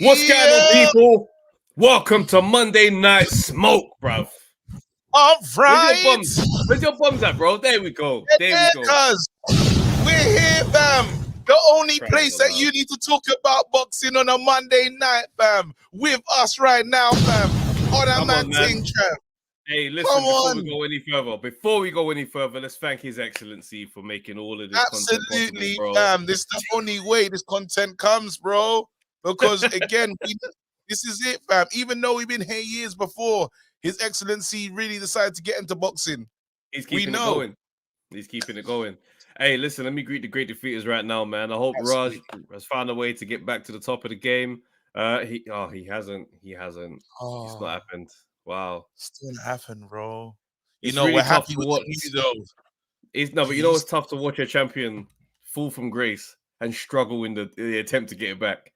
What's going on, people? Welcome to Monday Night Smoke, bruv. All right. Where's your bums? Where's your bums at, bro? There we go. There we go. Cuz we're here, fam. The only place that you need to talk about boxing on a Monday night, fam. With us right now, fam. On a man thing, fam. Hey, listen, before we go any further, let's thank His Excellency for making all of this content possible, bro. Fam. This is the only way this content comes, bro. Because, again, this is it, fam. Even though we've been here years before, His Excellency really decided to get into boxing. He's keeping it going. He's keeping it going. Hey, listen, let me greet the great defeaters right now, man. I hope Raj has found a way to get back to the top of the game. He hasn't. Oh. It's not happened. Wow. Still happened, bro. You know, really we're happy with watch. But you know it's tough to watch a champion fall from grace and struggle in the attempt to get it back.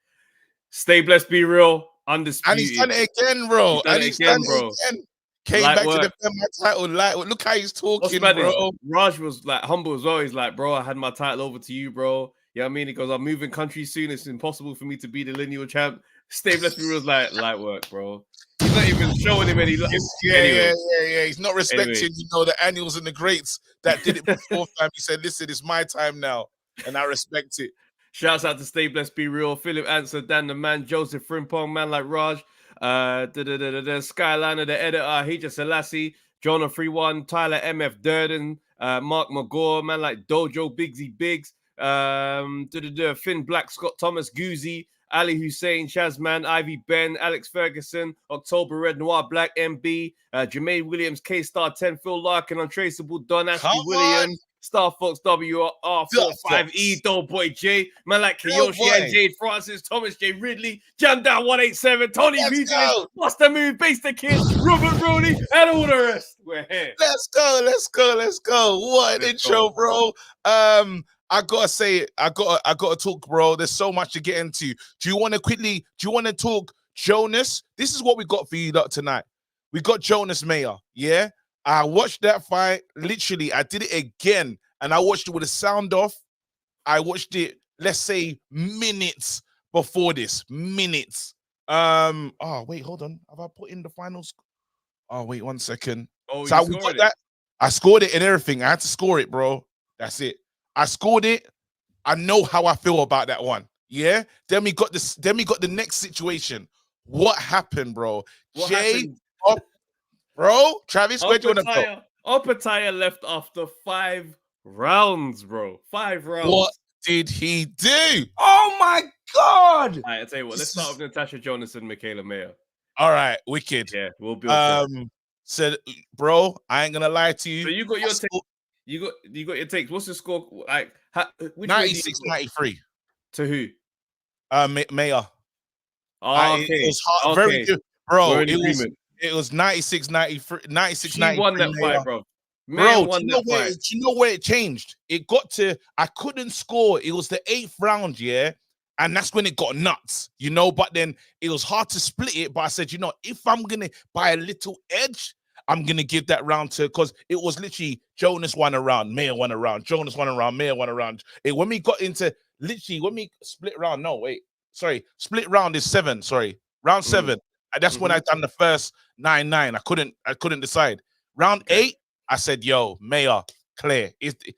Stay blessed, be real, undisputed. And he's done it again, bro. He's done it again. Came back to defend my title. Look how he's talking, bro. Raj was like humble as well. He's like, bro, I had my title over to you, bro. You know what I mean? He goes, I'm moving countries soon. It's impossible for me to be the lineal champ. Stay blessed, be real. Like, light work, bro. He's not even showing him any love. Yeah. He's not respecting, the annuals and the greats that did it before, fam. He said, listen, it's my time now. And I respect it. Shouts out to Stay Blessed, Be Real, Philip Answer, Dan the Man, Joseph Frimpong, Man Like Raj, Skyliner, the editor, Hija Selassie, Jonah 31, Tyler MF Durden, Mark McGaw, Man Like Dojo, Bigsy Biggs, Finn Black, Scott Thomas, Goozy, Ali Hussein, Shazman, Ivy Ben, Alex Ferguson, October Red Noir, Black MB, Jermaine Williams, K-Star 10, Phil Larkin, Untraceable, Don Ashley Williams, Star Fox WR45E, Doughboy J, Man Like Kiyoshi and Jade Francis, Thomas J. Ridley, Jam Down 187, Tony Mutant, Buster Move, Base the Kid, Robert Rowley, and all the rest. We're here. Let's go. What an intro, bro. I gotta say it. I gotta talk, bro. There's so much to get into. Do you want to talk Jonas? This is what we got for you lot tonight. We got Jonas Mayer, yeah? I watched that fight. Literally, I did it again, and I watched it with the sound off. I watched it, let's say, minutes before this. Minutes. Oh, wait, hold on. Have I put in the finals? Oh, wait, 1 second. Oh, so we got that. I scored it and everything. I had to score it, bro. That's it. I scored it. I know how I feel about that one. Yeah. Then we got this. Then we got the next situation. What happened, bro? Bro, Travis, where do you want to go? OPETAIA left after 5 rounds, bro. 5 rounds. What did he do? Oh my God! All right, I'll tell you what. Let's start with Natasha Jonas and Michaela Mayer. All right, wicked. Yeah, we'll build. Said, bro, I ain't gonna lie to you. So you got your take. You got your takes. What's the score? Like 96-93. To who? Mayer. Oh, okay. It was hard, very good, bro. It was 96-93. 96-93. She won that fight, bro. Bro, do you know where it changed? It got to, I couldn't score. It was the 8th round, yeah? And that's when it got nuts, But then it was hard to split it. But I said, if I'm going to buy a little edge, I'm going to give that round to, because it was literally Jonas won a round, Mayer won a round, Jonas won a round, Mayer won a round. When we got into, literally, when we split round, split round is 7, round 7. And that's when I done the first 9-9. I couldn't decide. Round 8, I said, yo, Mayer, clear.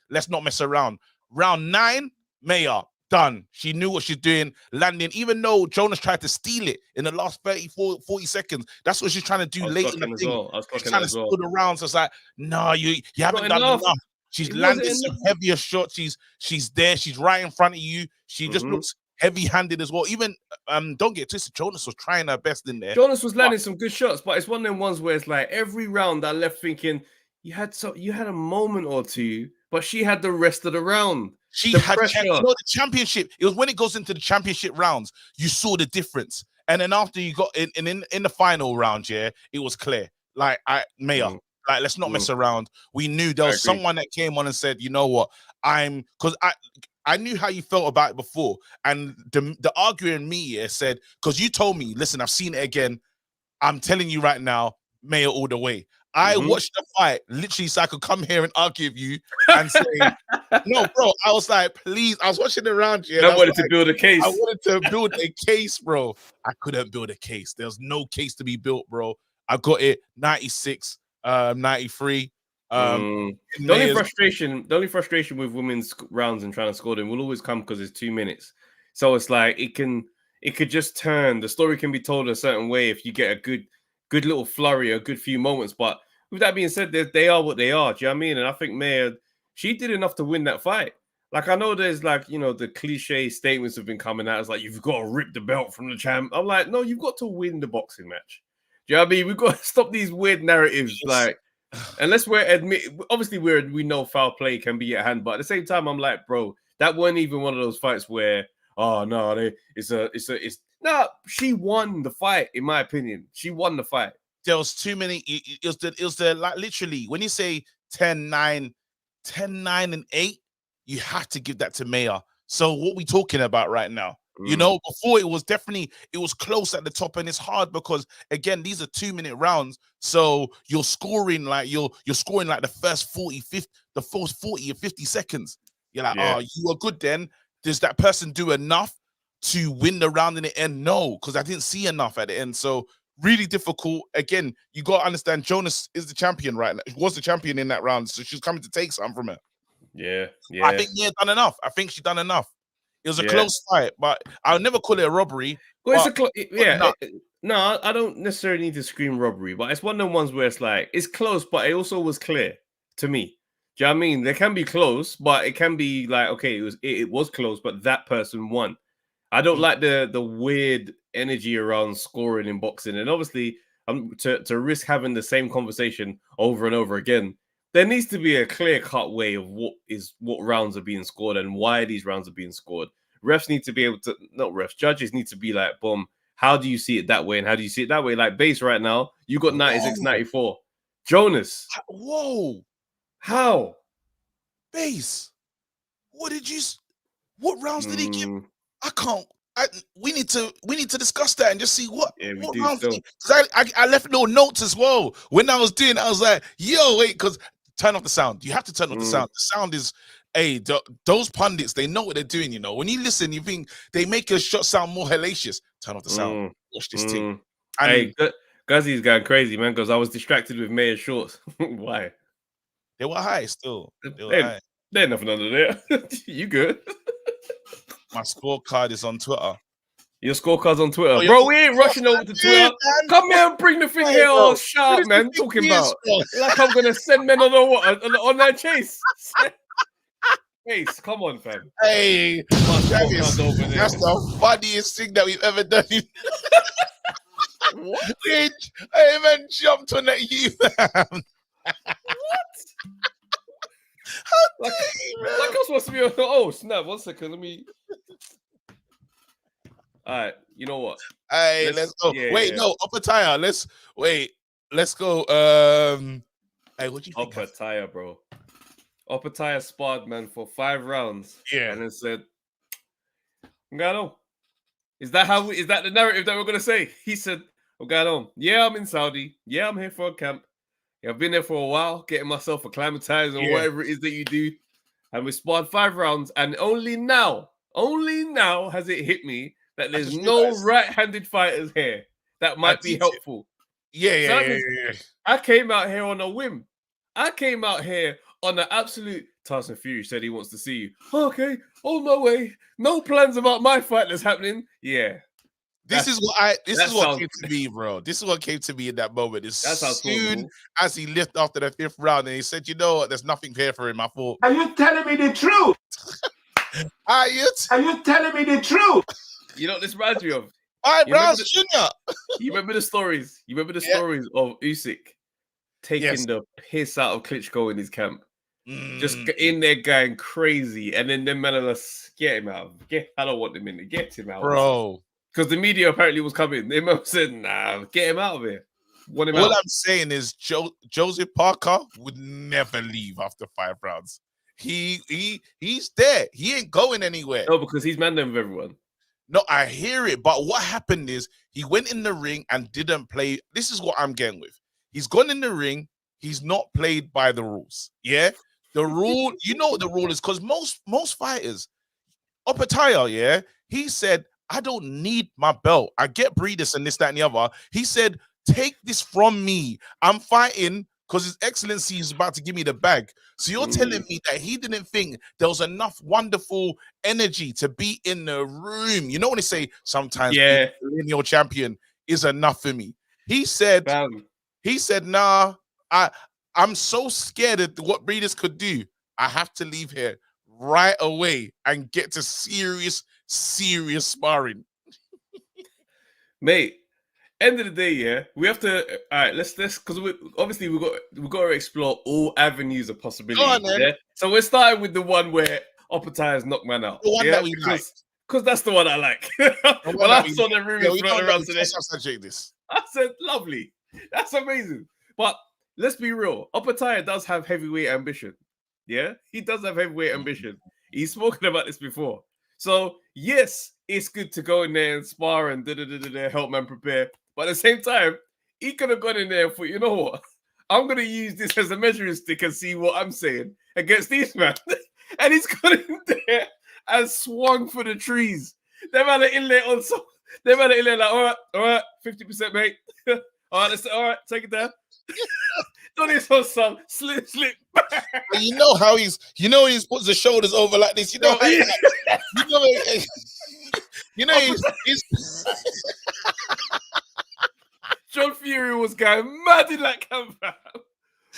Let's not mess around. Round 9, Mayer, done. She knew what she's doing, landing, even though Jonas tried to steal it in the last 40 seconds. That's what she's trying to do late in the thing. She's trying to steal the rounds. So it's like, no, you haven't done enough. She's landed some heavier shots. She's there. She's right in front of you. She just looks heavy-handed as well. Even don't get twisted, Jonas was trying her best in there. Jonas was landing some good shots, but it's one of them ones where it's like every round I left thinking you had a moment or two, but she had the rest of the round. She had the championship. It was when it goes into the championship rounds, you saw the difference. And then after you got in the final round, yeah, it was clear. Like Mayer, like let's not mess around. We knew there was someone that came on and said, you know what, because I knew how you felt about it before. And the arguer in me said, because you told me, listen, I've seen it again. I'm telling you right now, Mayer all the way. I watched the fight literally so I could come here and argue with you and say, no, bro. I was like, please. I was watching it around here. I wanted to build a case. I wanted to build a case, bro. I couldn't build a case. There was no case to be built, bro. I got it 96, 93. The only frustration with women's rounds and trying to score them will always come because it's 2 minutes. So it's like it could just turn. The story can be told a certain way if you get a good little flurry, a good few moments. But with that being said, they are what they are. Do you know what I mean? And I think Mayer, she did enough to win that fight. Like, I know there's like, the cliche statements have been coming out. It's like, you've got to rip the belt from the champ. I'm like, no, you've got to win the boxing match. Do you know what I mean? We've got to stop these weird narratives. Like, unless obviously we know foul play can be at hand. But at the same time, I'm like, bro, that wasn't even one of those fights where, oh, no, no, she won the fight, in my opinion. She won the fight. There was too many. It was the like literally when you say 10-9, 10-9 and 8, you have to give that to Mayer. So what we talking about right now? Before it was close at the top, and it's hard because again, these are 2-minute rounds. So you're scoring like the first 40 or 50 seconds. You're like, oh, you are good then. Does that person do enough to win the round in the end? No, because I didn't see enough at the end. So really difficult. Again, you got to understand Jonas is the champion right now. He was the champion in that round. So she's coming to take something from it. Yeah. I think done enough. I think she done enough. It was a close fight, but I'll never call it a robbery. Well, no, I don't necessarily need to scream robbery, but it's one of the ones where it's like, it's close, but it also was clear to me. Do you know what I mean? They can be close, but it can be like, okay, it was close, but that person won. I don't like the weird energy around scoring in boxing. And obviously, to risk having the same conversation over and over again, there needs to be a clear-cut way of what rounds are being scored and why these rounds are being scored. Refs need to be able to, not refs, judges need to be like, boom, how do you see it that way? And how do you see it that way? Like base right now, you got 96, 94. Jonas. Whoa. How? Base. What rounds did he give? I can't. We need to discuss that and just see what rounds. Because I left no notes as well. When I was doing it, I was like, yo, wait, because turn off the sound. You have to turn off the sound. The sound is, those pundits, they know what they're doing, When you listen, you think they make your shot sound more hellacious. Turn off the sound. Watch this thing. Hey, Guzzy's going crazy, man, because I was distracted with Mayer's shorts. Why? They were high still. They're nothing under there. You good? My scorecard is on Twitter. Your scorecard's on Twitter. Bro, we ain't rushing over to Twitter. Man. Come here and bring the thing here all sharp, man. Talking about like I'm going to send men on that chase. Face, come on, fam. Hey, that's the funniest thing that we've ever done. What? I even jumped on that you, man. What? Like I was supposed to be on. Oh snap! 1 second, let me. All right, you know what? Hey, let's go. No, OPETAIA. Let's go. Hey, what do you think? OPETAIA, bro. OPETAIA sparred, man, for 5 rounds. Yeah, and then said, "Ngano, is that the narrative that we're gonna say?" He said, "Ngano, yeah, I'm in Saudi. Yeah, I'm here for a camp. Yeah, I've been there for a while, getting myself acclimatized or whatever it is that you do. And we sparred 5 rounds, and only now has it hit me that there's no right-handed fighters here that might be helpful." Yeah. I came out here on a whim. I came out here on the absolute. Tyson Fury said he wants to see you. Okay, on my way. No plans about my fight that's happening. Yeah. This is what came to me, bro. This is what came to me in that moment. As soon as he left after the 5th round and he said, you know what, there's nothing here for him. I thought, are you telling me the truth? Are you telling me the truth? You know what this reminds me of? Rounds Jr. You remember the stories? You remember the stories of Usyk taking the piss out of Klitschko in his camp? Just in there going crazy. And then them men are like, get him out. I don't want him in there. Get him out. Bro. Because the media apparently was coming. They said, nah, get him out of here. All I'm saying is Joseph Parker would never leave after 5 rounds. He's there. He ain't going anywhere. No, because he's man with everyone. No, I hear it. But what happened is he went in the ring and didn't play. This is what I'm getting with. He's gone in the ring, he's not played by the rules. Yeah, the rule, you know what the rule is, because most fighters, OPETAIA, yeah, he said, I don't need my belt. I get Breedis and this, that, and the other. He said, take this from me. I'm fighting because His Excellency is about to give me the bag. So you're telling me that he didn't think there was enough wonderful energy to be in the room. You know when they say sometimes being lineal champion is enough for me. He said, nah, I'm so scared of what Breedis could do. I have to leave here right away and get to serious sparring. Mate, end of the day, yeah, we have to. All right, let's because obviously we got to explore all avenues of possibility. Yeah, so we're starting with the one where OPETAIA has knocked man out. The one that we like, because that's the one I like. When I saw the rumors floating around today, I said, lovely, that's amazing. But let's be real, OPETAIA does have heavyweight ambition. Yeah, he does have heavyweight ambition. He's spoken about this before. So yes, it's good to go in there and spar and help man prepare. But at the same time, he could have gone in there and thought, you know what? I'm going to use this as a measuring stick and see what I'm saying against these man. And he's gone in there and swung for the trees. They've had an inlet on some. They've had an inlet like, all right, 50%, mate. All right, take it down. Done this on some slip. You know how he puts the shoulders over like this. You know how he's John Fury was going mad in that camp.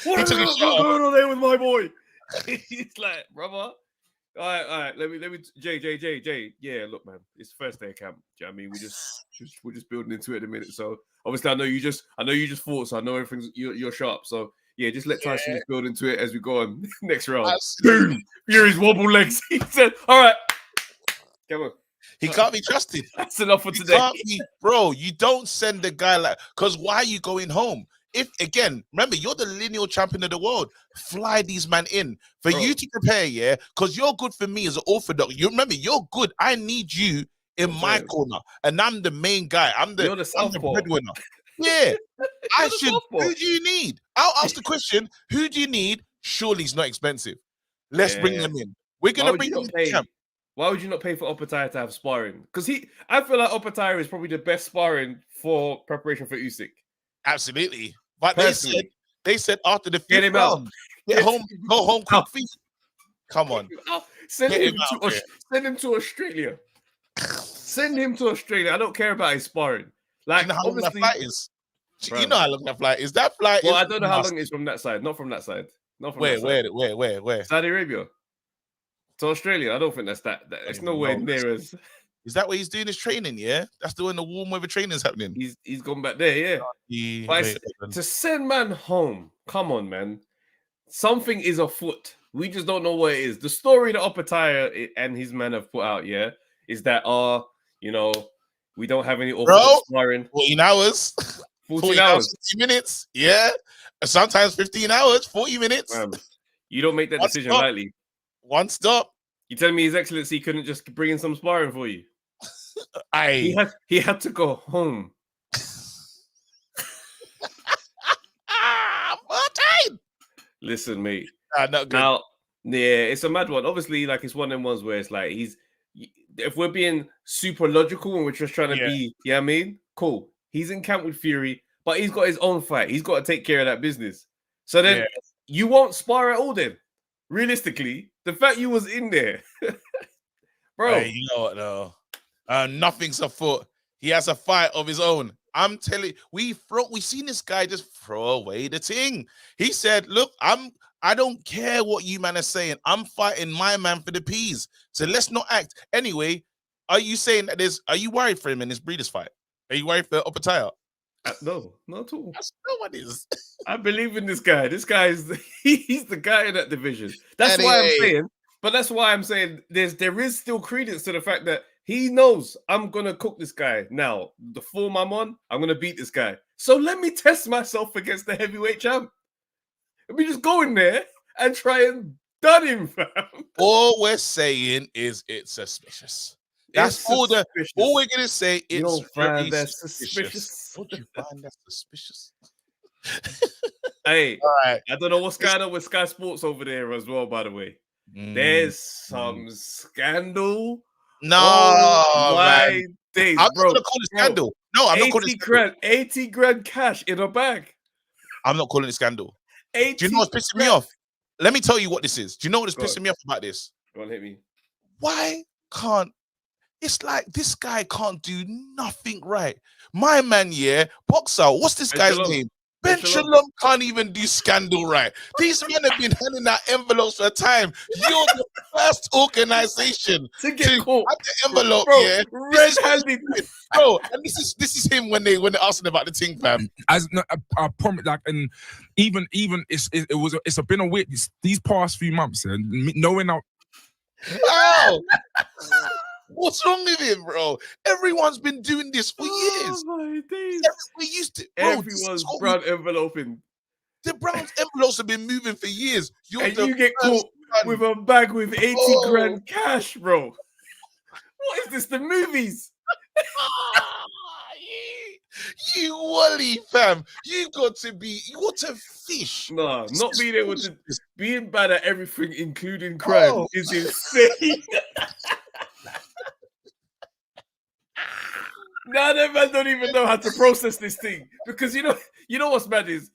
What is going on there with my boy? He's like, brother. All right. Let me. Jay. Yeah, look, man. It's the first day of camp. Do you know what I mean? We're just building into it in a minute. So obviously, I know you just fought. So I know everything's you're sharp. So yeah, just let Tyson just build into it as we go on next round. Boom! Fury's wobble legs. He said, "All right, come on." He can't be trusted. That's enough for today. Bro, you don't send a guy like, because why are you going home? If again, remember, you're the lineal champion of the world. Fly these man in for you to prepare, yeah, because you're good for me as an orthodox. You remember, you're good. I need you in my corner, and I'm the main guy. I'm the breadwinner. Yeah, I should. Who do you need? I'll ask the question. Who do you need? Surely he's not expensive. Let's bring them in. We're gonna bring them to camp. Why would you not pay for OPETAIA to have sparring? Because I feel like OPETAIA is probably the best sparring for preparation for Usyk. Absolutely. But they said after the fifth round, go home, quick feet. Come on. Send him to Australia. Send him to Australia. I don't care about his sparring. Like, you know how long that flight is? You know how long that flight is. That flight I don't know how long it is from that side. Not from that side. Not from where? Saudi Arabia. To Australia. I don't think that's that. It's nowhere near as. Is that where he's doing his training? Yeah, that's the when the warm weather training is happening. He's gone back there. Yeah. To send man home. Come on, man. Something is afoot. We just don't know what it is. The story that OPETAIA and his men have put out, yeah, is that we don't have any sparring. 14 hours. 14 hours. 50 minutes. Yeah. Sometimes 15 hours, 40 minutes. You don't make that decision lightly. One stop. You telling me His Excellency couldn't just bring in some sparring for you? He had to go home. Listen, mate. Not good. Now, yeah, it's a mad one. Obviously, like, it's one of them ones where it's like if we're being super logical and we're just trying to be, you know what I mean? Cool. He's in camp with Fury, but he's got his own fight. He's got to take care of that business. So then you won't spar at all then. Realistically, the fact you was in there, bro. Hey, you know what though? Nothing's afoot. He has a fight of his own. I'm telling you, we seen this guy just throw away the thing. He said, "Look, I don't care what you man are saying. I'm fighting my man for the peas. So let's not act." Anyway, are you saying that are you worried for him in this Breeders fight? Are you worried for OPETAIA? No, not at all. No one is. I believe in this guy. This guy he's the guy in that division. That's why I'm saying. But that's why I'm saying there is still credence to the fact that he knows I'm gonna cook this guy. Now, the form I'm on, I'm gonna beat this guy. So let me test myself against the heavyweight champ. Let me just go in there and try and done him, fam. All we're saying is it's suspicious. That's all we're gonna say. It's you don't find that suspicious. Don't you find that suspicious? Hey, All right. I don't know what's going on with Sky Sports over there as well, by the way. There's some scandal. No, Oh my man. days, I'm bro. not gonna call it scandal. No, I'm not calling it 80 scandal. grand, 80 grand cash in a bag. I'm not calling it scandal. 80 Do you know what's pissing me off? Let me tell you what this is. Do you know what is Go on. pissing me off about this? Go on, hit me. Why can't it's like this guy can't do nothing right? My man, yeah, boxer. What's this guy's name? Ben Shalom can't even do scandal right. These men have been handing out envelopes for a time. You're the first organization to get caught. At the envelope, bro, yeah. Red-handed. Bro, and this is him when they're asking about the thing, fam. As I promise, like, and even it's been a weird these past few months, and knowing how. Oh, what's wrong with him, bro? Everyone's been doing this for years. My days. We used to. Bro, everyone's brown enveloping. The brown envelopes have been moving for years. And you get caught with a bag with 80 grand cash, bro. What is this? The movies? You wally, fam. You got to fish. Nah, not being able to being bad at everything, including crime, is insane. Now that man don't even know how to process this thing. Because you know what's mad is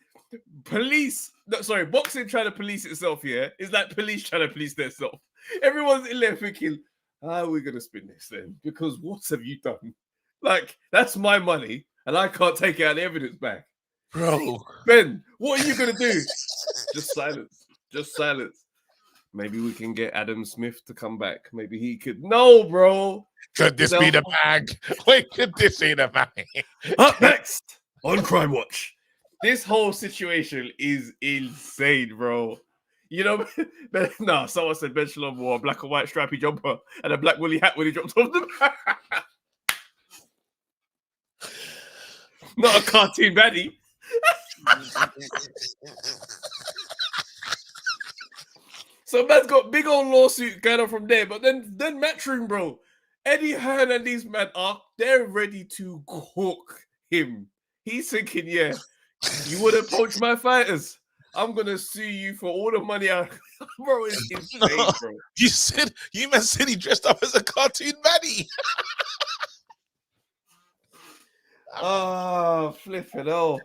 boxing trying to police itself here is like police trying to police themselves. Everyone's in there thinking, how are we gonna spin this then? Because what have you done? Like, that's my money, and I can't take out the evidence back. Bro. Ben, what are you gonna do? Just silence. Just silence. Maybe we can get Adam Smith to come back. Maybe he could. No, bro. Could this be the bag? Wait, could this be the bag? Up next on Crime Watch. This whole situation is insane, bro. You know, someone said Ben Shalom wore a black and white stripy jumper and a black woolly hat when he dropped off the back. Not a cartoon baddie. So man's got big old lawsuit going on from there, but then Matchroom, bro. Eddie Hearn and these men they're ready to cook him. He's thinking, yeah, you would have poached my fighters. I'm gonna sue you for all the money I bro, it's insane, bro. You said he dressed up as a cartoon baddie. Flipping hell.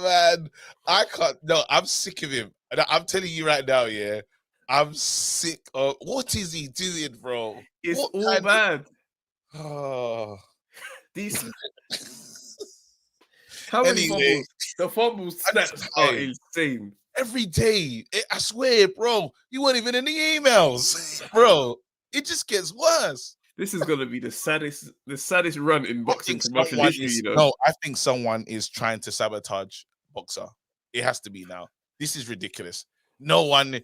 Man. I can't. No, I'm sick of him. And I'm telling you right now, yeah. I'm sick of what is he doing, bro? It's all bad. These how many fumbles? The fumble snaps are insane. Every day. I swear, bro. You weren't even in the emails. Bro. It just gets worse. This is gonna be the saddest run in boxing commercial history, you know. No, I think someone is trying to sabotage Boxer. It has to be now. This is ridiculous. No one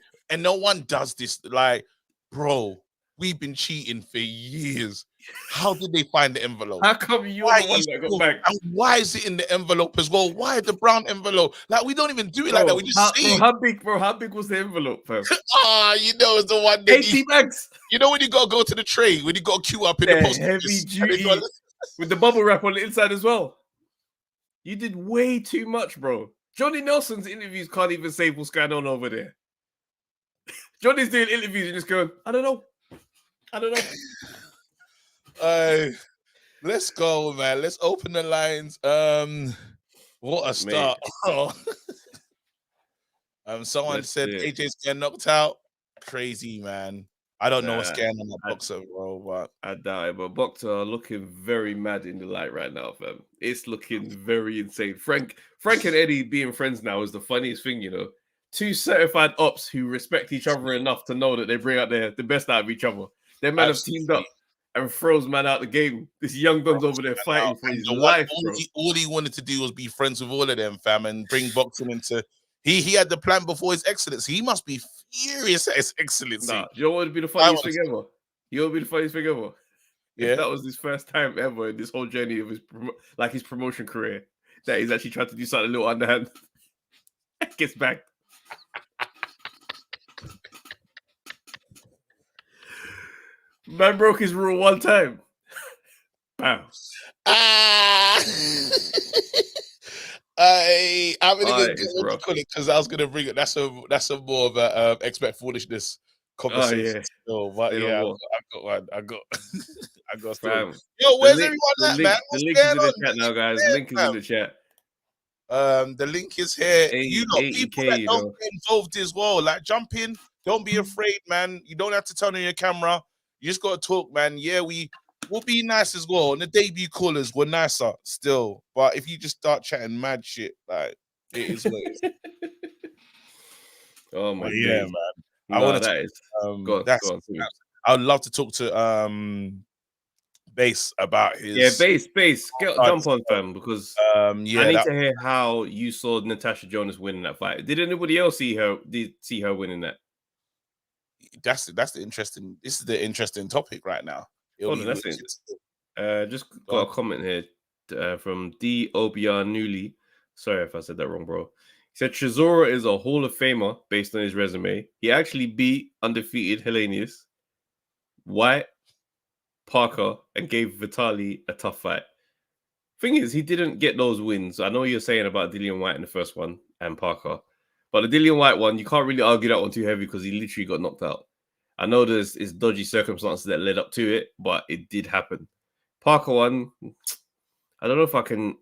does this. Like, bro, we've been cheating for years. How did they find the envelope? How come you're the one that got back? And why is it in the envelope as well? Why the brown envelope? Like, we don't even do it like that. We just see. How big was the envelope, fam? It's the one that 80 bags. You know when you gotta go to the tray, when you gotta queue up in the post heavy duty with the bubble wrap on the inside as well. You did way too much, bro. Johnny Nelson's interviews can't even say what's going on over there. Johnny's doing interviews and just going, I don't know. Let's go, man. Let's open the lines. What a start. Someone said AJ's getting knocked out. Crazy, man. I don't know what's going on with Boxer, bro. But I doubt it. But Boxer are looking very mad in the light right now, fam. It's looking very insane. Frank and Eddie being friends now is the funniest thing, you know. Two certified ops who respect each other enough to know that they bring out the best out of each other. Their man have teamed up and throws man out the game. This young gun's over there fighting for his life, bro. All he wanted to do was be friends with all of them, fam, and bring boxing into. He had the plan before his excellency. He must be furious at his excellency. Nah, you know what would be the funniest thing ever? You know what would be the funniest thing ever? Yeah, if that was his first time ever in this whole journey of his promotion career, that he's actually tried to do something a little underhand. Gets back. Man broke his rule one time. Bam. I'm gonna Oh, get it is, what bro. you call it because I was gonna bring it. That's a more of a expect foolishness conversation. yeah. So, but Say no yeah, more. I got one. I got I got a story. Fam. Yo, The where's link, everyone at, man? the What's link is going in the on? chat now, guys. There, Link is in the chat. The link is here. You know, 80K, people that you don't know. get involved as well, like jump in. Don't be afraid, man. You don't have to turn on your camera. You just gotta talk, man. Yeah, we'll be nice as well. And the debut callers were nicer still, but if you just start chatting mad shit, like it is what it is. Oh my Yeah, days. man. I No, want to. that is. Go on, That's. go on. I would love to talk to Bass about his. Yeah, base. Jump on, fam, because yeah, I need to hear how you saw Natasha Jonas winning that fight. Did anybody else see her winning that? That's the interesting. This is the interesting topic right now. Hold on, that's it. Just got a comment here from D. Obiar Newly. Sorry if I said that wrong, bro. He said Chisora is a Hall of Famer based on his resume. He actually beat undefeated Hellenius, White, Parker, and gave Vitali a tough fight. Thing is, he didn't get those wins. I know you're saying about Dillian White in the first one and Parker, but the Dillian White one, you can't really argue that one too heavy because he literally got knocked out. I know there's dodgy circumstances that led up to it, but it did happen. Parker one, I don't know if I can.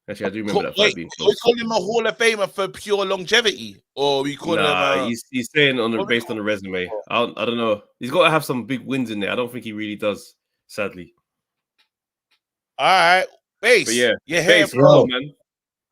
Actually, I do remember that fight being close. We call him a Hall of Famer for pure longevity, or we call him. He's saying based on the resume. I don't know. He's got to have some big wins in there. I don't think he really does. Sadly. All right, Bass. But yeah, Bass, bro, man.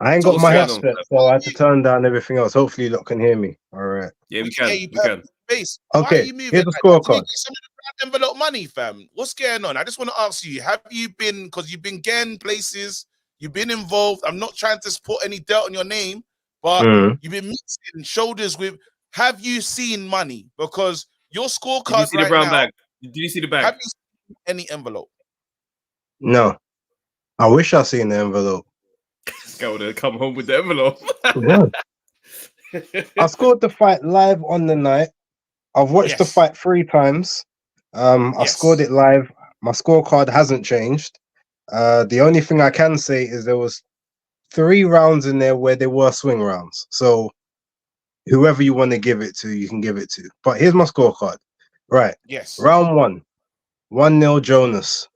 I ain't got my headset, so I had to turn down everything else. Hopefully, you lot can hear me. All right. Yeah, we can. We can. Bass. Okay. Here's the scorecard. Some of the envelope money, fam. What's going on? I just want to ask you: have you been? Because you've been getting places. You've been involved. I'm not trying to put any dirt on your name, but you've been mixing shoulders with. Have you seen money? Because your scorecard. Did you see the brown bag? Did you see the bag? Have you seen any envelope? No. I wish I seen the envelope. This guy would have come home with the envelope. I scored the fight live on the night. I've watched the fight 3 times. I scored it live. My scorecard hasn't changed. The only thing I can say is there was 3 rounds in there where they were swing rounds. So whoever you want to give it to, you can give it to. But here's my scorecard. Right. Yes. Round 1, 1-0 Jonas.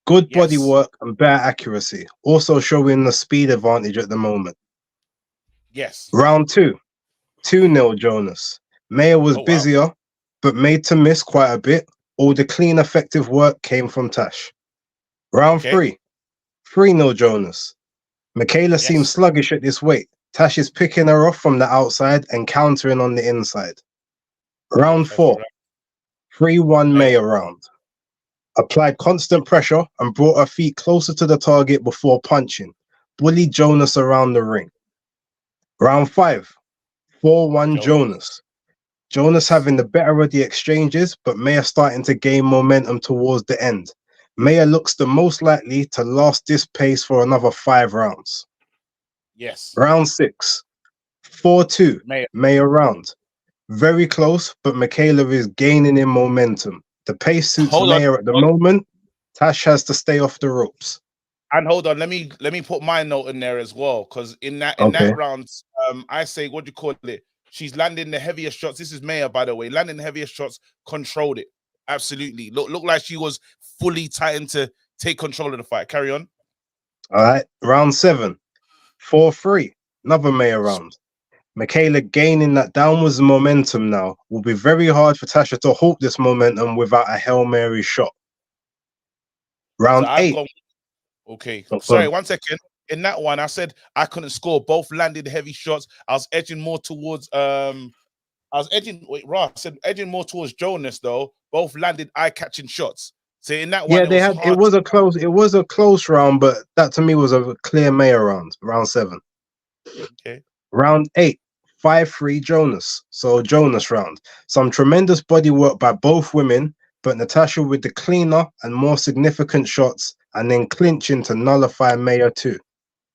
Good body work and better accuracy. Also showing the speed advantage at the moment. Yes. Round 2, 2-0 Jonas. Mayer was busier, but made to miss quite a bit. All the clean, effective work came from Tash. Round 3, 3-0 Jonas. Michaela seems sluggish at this weight. Tash is picking her off from the outside and countering on the inside. Round 4, 3-1 Mayer round. Applied constant pressure and brought her feet closer to the target before punching. Bullied Jonas around the ring. Round 5, 4-1 Jonas. Jonas having the better of the exchanges, but Mayer starting to gain momentum towards the end. Mayer looks the most likely to last this pace for another 5 rounds. Yes. Round 6, 4-2 Mayer round. Very close, but Michaela is gaining in momentum. The pace suits Mayer at the moment. Tash has to stay off the ropes. And hold on, let me put my note in there as well, because in that round, I say, what do you call it? She's landing the heaviest shots. This is Mayer, by the way, landing the heaviest shots, controlled it. Absolutely. Look like she was fully tightened to take control of the fight. Carry on. All right. Round 7, 4-3. Another Mayer round. Michaela gaining that downwards momentum now. Will be very hard for Tasha to halt this momentum without a Hail Mary shot. Round 8. Okay. Sorry, 1 second. In that one, I said I couldn't score. Both landed heavy shots. I was edging more towards edging more towards Jonas though. Both landed eye-catching shots. So in that one, it was a close round, but that to me was a clear Mayer round. Round 7. Okay. Round 8, 5-3 Jonas. So Jonas round. Some tremendous body work by both women, but Natasha with the cleaner and more significant shots, and then clinching to nullify Mayer too.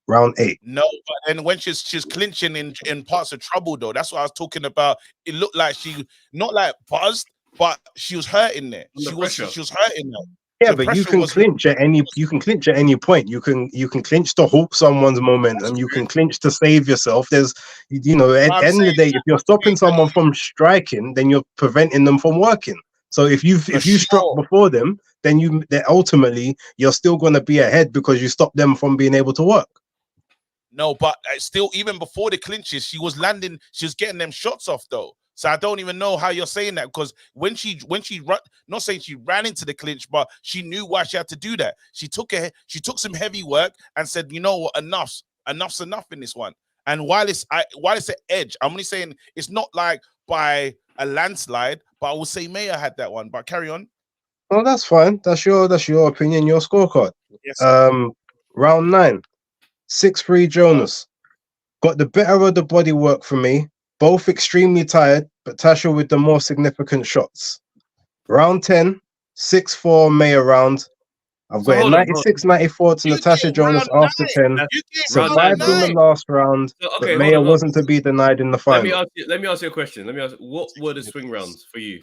Round 8. No, but then when she's clinching in parts of trouble though, that's what I was talking about. It looked like she not like buzzed, but she was hurting there. She was hurting there. Yeah, The but you pressure can was clinch at any point. You can clinch to halt someone's momentum. You can clinch to save yourself. There's at But the I'm end of the saying day, if you're stopping someone from striking, then you're preventing them from working. So if for you struck sure. before them, then ultimately you're still going to be ahead because you stopped them from being able to work. No, but still, even before the clinches, she was getting them shots off though. So I don't even know how you're saying that, because when she run, not saying she ran into the clinch, but she knew why she had to do that. She took some heavy work and said, you know what, enough's enough in this one. And while it's an edge, I'm only saying it's not like by a landslide, but I will say Mayer had that one. But carry on. Well, that's fine. That's your opinion, your scorecard. Yes, sir. Round 9, 6-3 Jonas. Got the better of the body work for me. Both extremely tired, but Tasha with the more significant shots. Round 10, 6-4 Mayer round. I've So got it hold on. 96-94 to You Natasha get Jonas round after 9. 10. You get round round Survived in the 9. last round, So, but okay, Mayer hold on. wasn't to be denied in the final. Let me ask you a question. What were the swing rounds for you?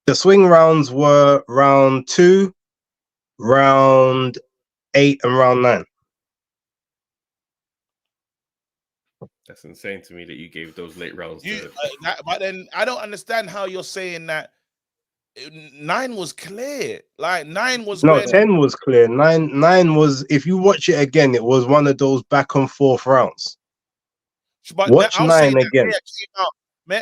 The swing rounds were round 2, round 8, and round 9. That's insane to me that you gave those late rounds. But then I don't understand how you're saying that 9 was clear. Like 9 was No, when 10 was clear. 9 was, if you watch it again, it was one of those back and forth rounds. But Watch I'll say 9 that again.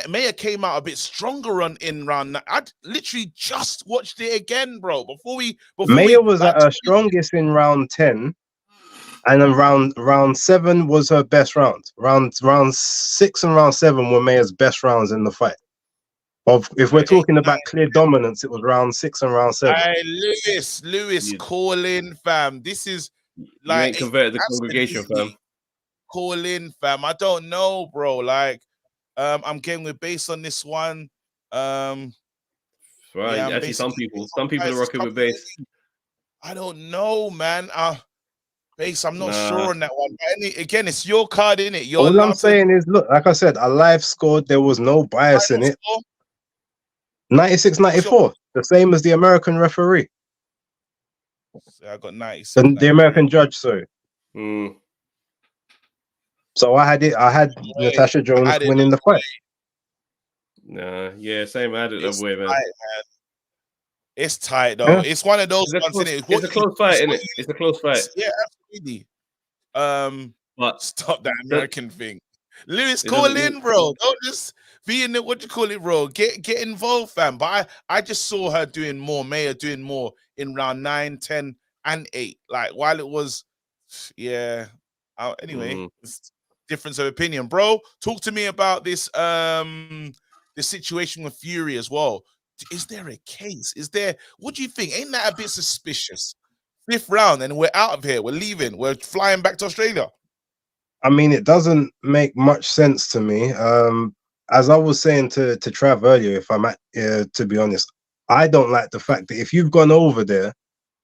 Mayer came out a bit stronger in round 9. I literally just watched it again, bro. Before Mayer was like, at her strongest in round 10, and then round 7 was her best round. Round 6 and round 7 were Mayer's best rounds in the fight. If we're talking about clear dominance, it was round 6 and round 7. Hey, Lewis, call in, fam. This is you ain't converted the congregation, fam. Call in, fam. I don't know, bro. Like, I'm getting with base on this one. Right. Yeah, Actually, some people are rocking with base. I don't know, man. Base, I'm not Nah. sure on that one. But again, it's your card, innit? You're All I'm allowed to saying is, look, like I said, a live scored. There was no bias in it. score. 96-94, the same as the American referee. I got 96. The American judge, sorry. Mm. So I had Natasha Jonas winning the fight. Nah, yeah, same. I had it that way, man. It's tight though. Yeah. It's one of those ones, innit? It's a close fight, innit? It's a close fight. Yeah, absolutely. But stop that American thing. Lewis, call in, bro. Don't just be in the, what you call it, bro. Get involved, fam. But I just saw her doing more, Mayer doing more in round 9, 10, and 8. Like, while it was, yeah. Anyway, it's difference of opinion, bro. Talk to me about this the situation with Fury as well. Is there a case? What do you think? Ain't that a bit suspicious? 5th round and we're out of here. We're leaving. We're flying back to Australia. I mean, it doesn't make much sense to me. As I was saying to Trav earlier, if I'm to be honest, I don't like the fact that if you've gone over there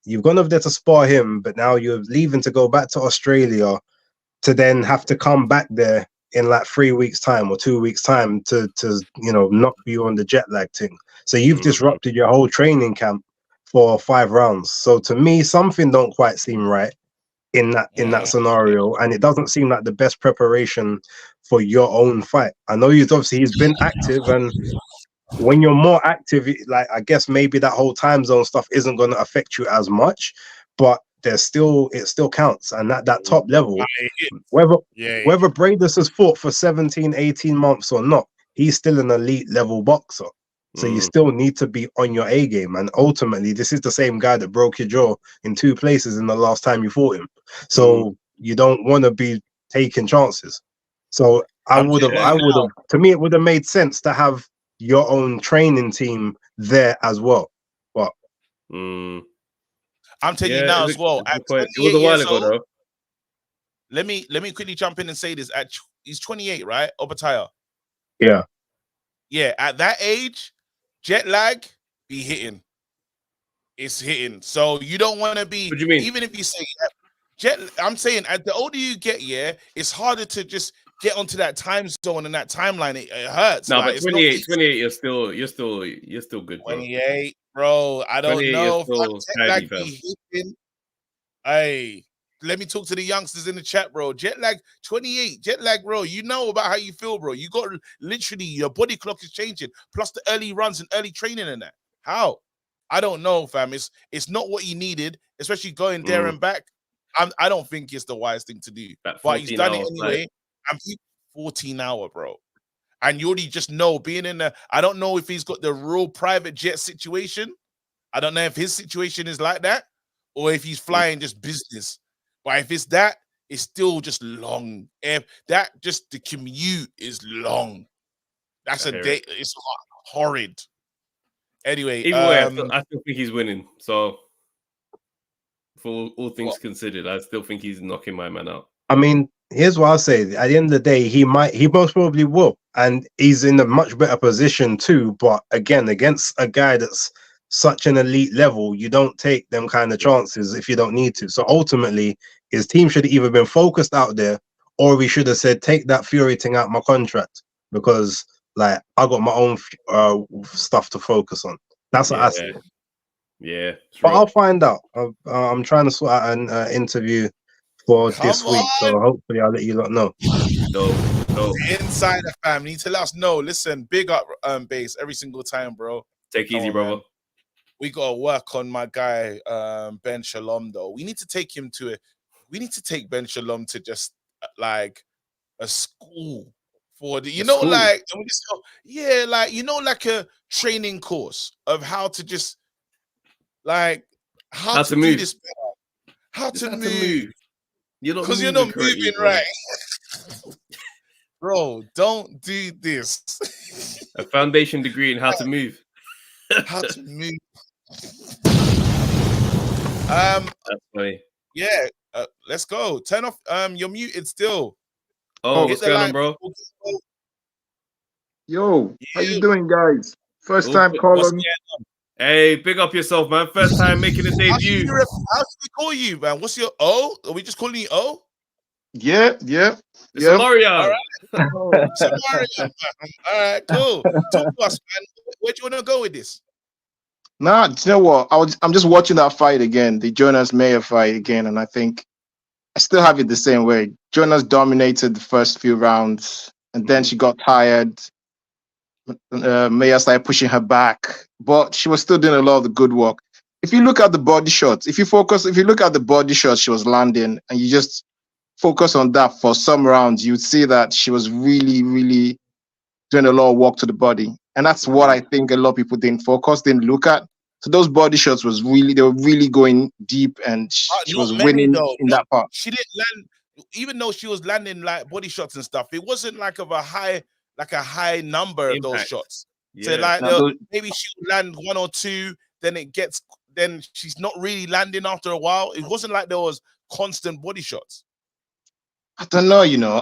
to spar him, but now you're leaving to go back to Australia to then have to come back there in like 3 weeks time or 2 weeks time to knock you on the jet lag thing. So you've disrupted your whole training camp for 5 rounds. So to me, something don't quite seem right in that scenario, and it doesn't seem like the best preparation for your own fight. I know he's been active, and when you're more active, like, I guess maybe that whole time zone stuff isn't going to affect you as much, but it still counts. And at that top level, whether Bradus has fought for 17, 18 months or not, he's still an elite level boxer. So you still need to be on your A game. And ultimately, this is the same guy that broke your jaw in 2 places in the last time you fought him. So you don't want to be taking chances. So I would have, to me, it would have made sense to have your own training team there as well. But I'm telling you now as well. It was a while ago, though. Let me quickly jump in and say this. He's 28, right? OPETAIA. Yeah. Yeah, at that age, jet lag be hitting. It's hitting. So you don't want to be. What do you mean? Even if you say I'm saying, as the older you get, it's harder to just get onto that time zone and that timeline. It hurts. No, like, but 28, you're still good, bro. 28. Bro, I don't 28 know. is still Jet lag tidy, be hitting. Hey, let me talk to the youngsters in the chat, bro. Jet lag 28. Jet lag, bro. You know about how you feel, bro. You got literally your body clock is changing, plus the early runs and early training and that. How? I don't know, fam. It's not what he needed, especially going there and back. I don't think it's the wise thing to do. That But he's done it 14 hours, anyway. And 14-hour, bro. And you already just know being in the. I don't know if he's got the real private jet situation. I don't know if his situation is like that or if he's flying just business. But if it's that, it's still just long. If that just the commute is long. That's a day. It's horrid. Anyway, either way, I still think he's winning. So, for all things considered, I still think he's knocking my man out. I mean, here's what I'll say. At the end of the day, he most probably will. And he's in a much better position too. But again, against a guy that's such an elite level, you don't take them kind of chances if you don't need to. So ultimately, his team should have either been focused out there or we should have said, take that Fury thing out my contract because like I got my own stuff to focus on. That's what I see. Yeah. But I'll find out. I'm trying to sort out an interview for this week, so hopefully I'll let you lot know. No. Insider fam, need to let us know. Listen, big up base every single time, bro. Take easy, brother. Man. We gotta work on my guy Ben Shalom though. We need to take Ben Shalom to just like a school for the like a training course of how to just like how to move this better. How to move. Because you're not moving right. Bro, don't do this. A foundation degree in how to move. How to move. That's funny. Yeah, let's go. Turn off. You're muted still. Oh, what's going on, bro? Yo, how you doing, guys? First time calling. Hey, big up yourself, man. First time making a debut. How should we call you, man? What's your O? Are we just calling you O? Yeah. It's Mario. All right. All right, cool. Talk to us, man. Where do you want to go with this? Nah, you know what? I'm just watching that fight again, the Jonas Mayer fight again, and I think I still have it the same way. Jonas dominated the first few rounds, and then she got tired. Mayer started pushing her back, but she was still doing a lot of the good work. If you look at the body shots, if you look at the body shots she was landing, and you just focus on that for some rounds, you'd see that she was really, really doing a lot of work to the body. And that's what I think a lot of people didn't look at. So those body shots they were really going deep, and she was winning in that part. She didn't land, even though she was landing like body shots and stuff. It wasn't like a high number of those shots. Yeah. So maybe she would land one or two, then she's not really landing after a while. It wasn't like there was constant body shots. I don't know.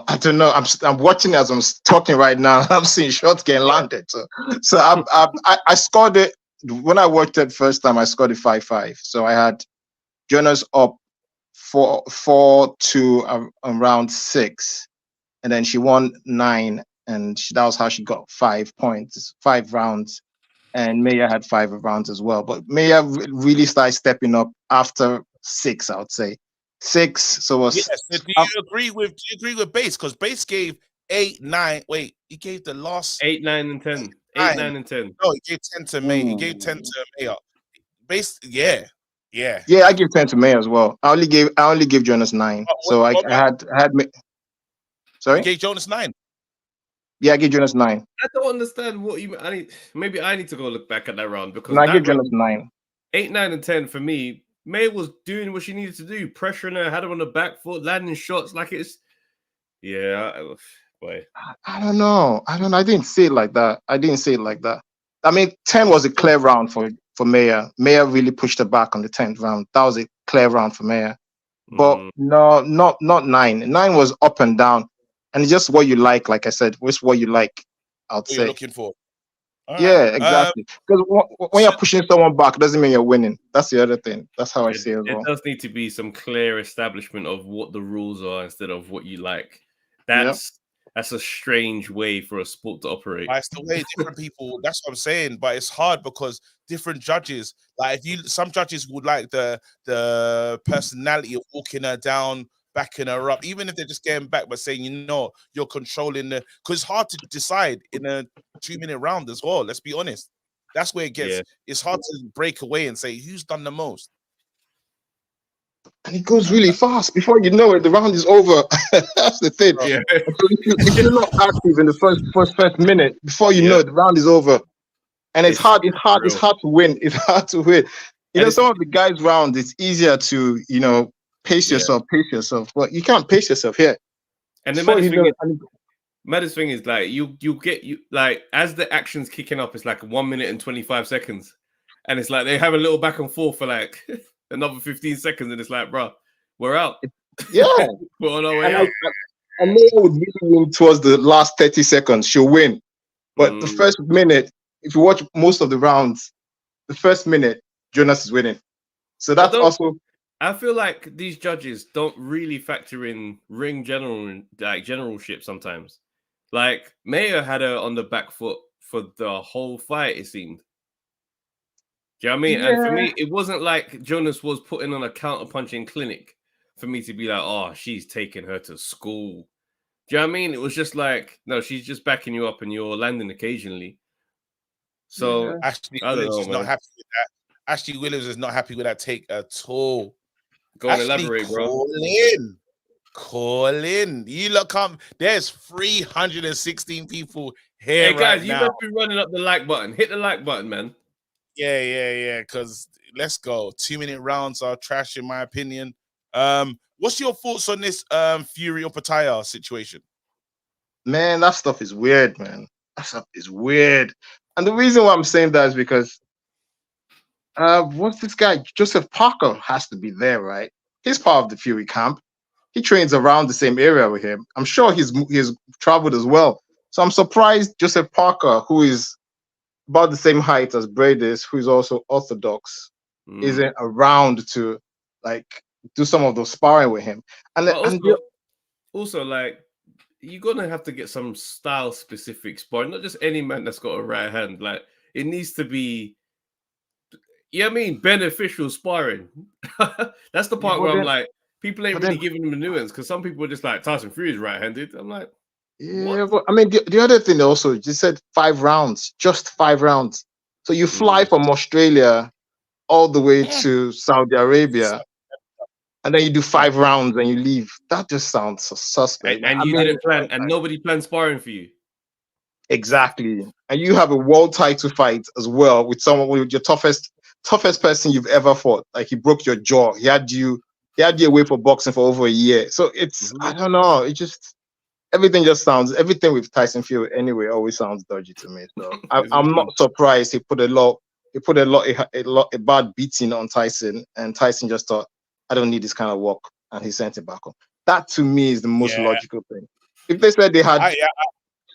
I'm watching as I'm talking right now. I'm seeing shots getting landed. So I scored it when I worked it first time. I scored it 5-5. So I had Jonas up 4-2 around 6, and then she won 9, and that was how she got 5 points, 5 rounds. And Mayer had 5 rounds as well. But Mayer really started stepping up after 6, I would say. 6. So do you agree with Base? Because Base gave 8, 9. Wait, he gave the last 8, 9, and 10. 8, 9, and 10. No, he gave 10 to Mayer. He gave 10 to Mayer. Base, yeah. I give 10 to Mayer as well. I only gave Jonas 9. So I had. Sorry, you gave Jonas 9. Yeah, I gave Jonas 9. I don't understand what you. Maybe I need to go look back at that round because I gave Jonas 9. 8, 9, and 10 for me. May was doing what she needed to do, pressuring her, had her on the back foot, landing shots like it's. Yeah, boy. I don't know. I didn't see it like that. I mean, 10 was a clear round for Mayer. Mayer really pushed her back on the 10th round. That was a clear round for Mayer. But no, not 9. 9 was up and down, and it's just what you like. Like I said, it's what you like. I'd say. You're looking for. Yeah, exactly. Because when you're pushing someone back, doesn't mean you're winning. That's the other thing. That's how I see it as well. It does need to be some clear establishment of what the rules are instead of what you like. That's That's a strange way for a sport to operate. But it's the way different people. That's what I'm saying. But it's hard because different judges, like some judges would like the personality of walking her down, backing her up, even if they're just getting back, but saying, you're controlling the. Because it's hard to decide in a 2-minute round as well. Let's be honest. That's where it gets. Yeah. It's hard to break away and say who's done the most. And it goes really fast. Before you know it, the round is over. That's the thing. Yeah. So if you're not active in the first minute, before you know it, the round is over. And it's hard to win. It's hard to win. Some of the guys' round, it's easier to, pace yourself. But you can't pace yourself here. And the maddest thing is like you get like as the action's kicking up, it's like 1 minute and 25 seconds. And it's like they have a little back and forth for like another 15 seconds, and it's like, bro, we're out. Yeah. We're on our way out. And Mayer would really win towards the last 30 seconds. She'll win. But the first minute, if you watch most of the rounds, the first minute, Jonas is winning. So that's also. I feel like these judges don't really factor in ring generalship sometimes. Like Mayer had her on the back foot for the whole fight, it seemed. Do you know what I mean? Yeah. And for me, it wasn't like Jonas was putting on a counter-punching clinic for me to be like, oh, she's taking her to school. Do you know what I mean? It was just like, no, she's just backing you up and you're landing occasionally. So Ashley Williams is not happy with that. Ashley Williams is not happy with that take at all. Go on, elaborate, bro. Call in. You look, there's 316 people here. Hey guys, right you now. must be running up the like button. Hit the like button, man. Yeah. Because let's go. 2-minute rounds are trash, in my opinion. What's your thoughts on this Fury OPETAIA situation? Man, that stuff is weird, man. That stuff is weird. And the reason why I'm saying that is because what's this guy? Joseph Parker has to be there, right? He's part of the Fury camp. He trains around the same area with him. I'm sure he's traveled as well. So I'm surprised Joseph Parker, who is about the same height as Bradis, who is also orthodox, isn't around to like do some of those sparring with him. And also, like, you're gonna have to get some style specific sparring, not just any man that's got a right hand. Like, it needs to be, beneficial sparring. That's the part where I'm like, people ain't really giving him a nuance, because some people are just like, Tyson Fury is right-handed. I'm like, yeah, but I mean, the other thing also, you said 5 rounds, just 5 rounds. So you fly from Australia all the way to Saudi Arabia, and then you do 5 rounds and you leave. That just sounds suspect. And you didn't plan, and nobody planned sparring for you. Exactly. And you have a world title fight as well with someone, with your toughest person you've ever fought. Like, he broke your jaw. He had you away for boxing for over a year. So it's, I don't know. It just, everything with Tyson Fury anyway always sounds dodgy to me. So I'm not surprised he put a bad beating on Tyson, and Tyson just thought, I don't need this kind of work, and he sent it back home. That to me is the most logical thing. If they said they had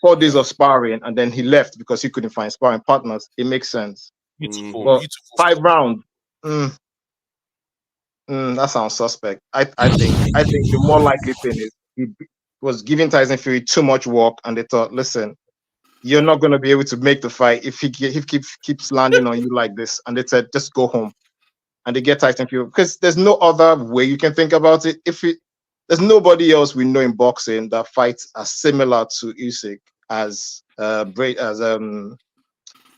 4 days of sparring and then he left because he couldn't find sparring partners, it makes sense. But 5 rounds, that sounds suspect. I think the more likely thing is he was giving Tyson Fury too much work, and they thought, listen, you're not going to be able to make the fight if he keeps landing on you like this. And they said, just go home. And they get Tyson Fury, because there's no other way you can think about it. There's nobody else we know in boxing that fights as similar to Usyk as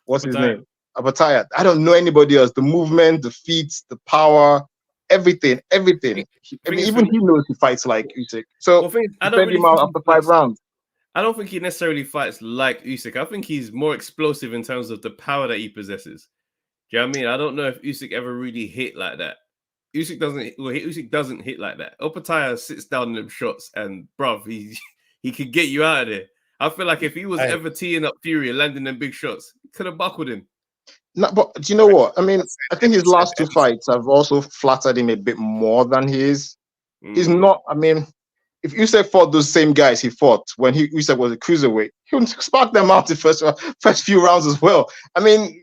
what's his name? OPETAIA. I don't know anybody else. The movement, the feet, the power, everything. Even he knows he fights like Usyk. So defend him out after 5 rounds. I don't think he necessarily fights like Usyk. I think he's more explosive in terms of the power that he possesses. Do you know what I mean? I don't know if Usyk ever really hit like that. Usyk doesn't hit like that. OPETAIA sits down in them shots, and bruv, he could get you out of there. I feel like if he was ever teeing up Fury and landing them big shots, he could have buckled him. No, but do you know what? I mean, I think his last 2 fights have also flattered him a bit more than he is. He's not, I mean, if Usyk fought those same guys he fought when Usyk was a cruiserweight, he would spark them out the first few rounds as well. I mean,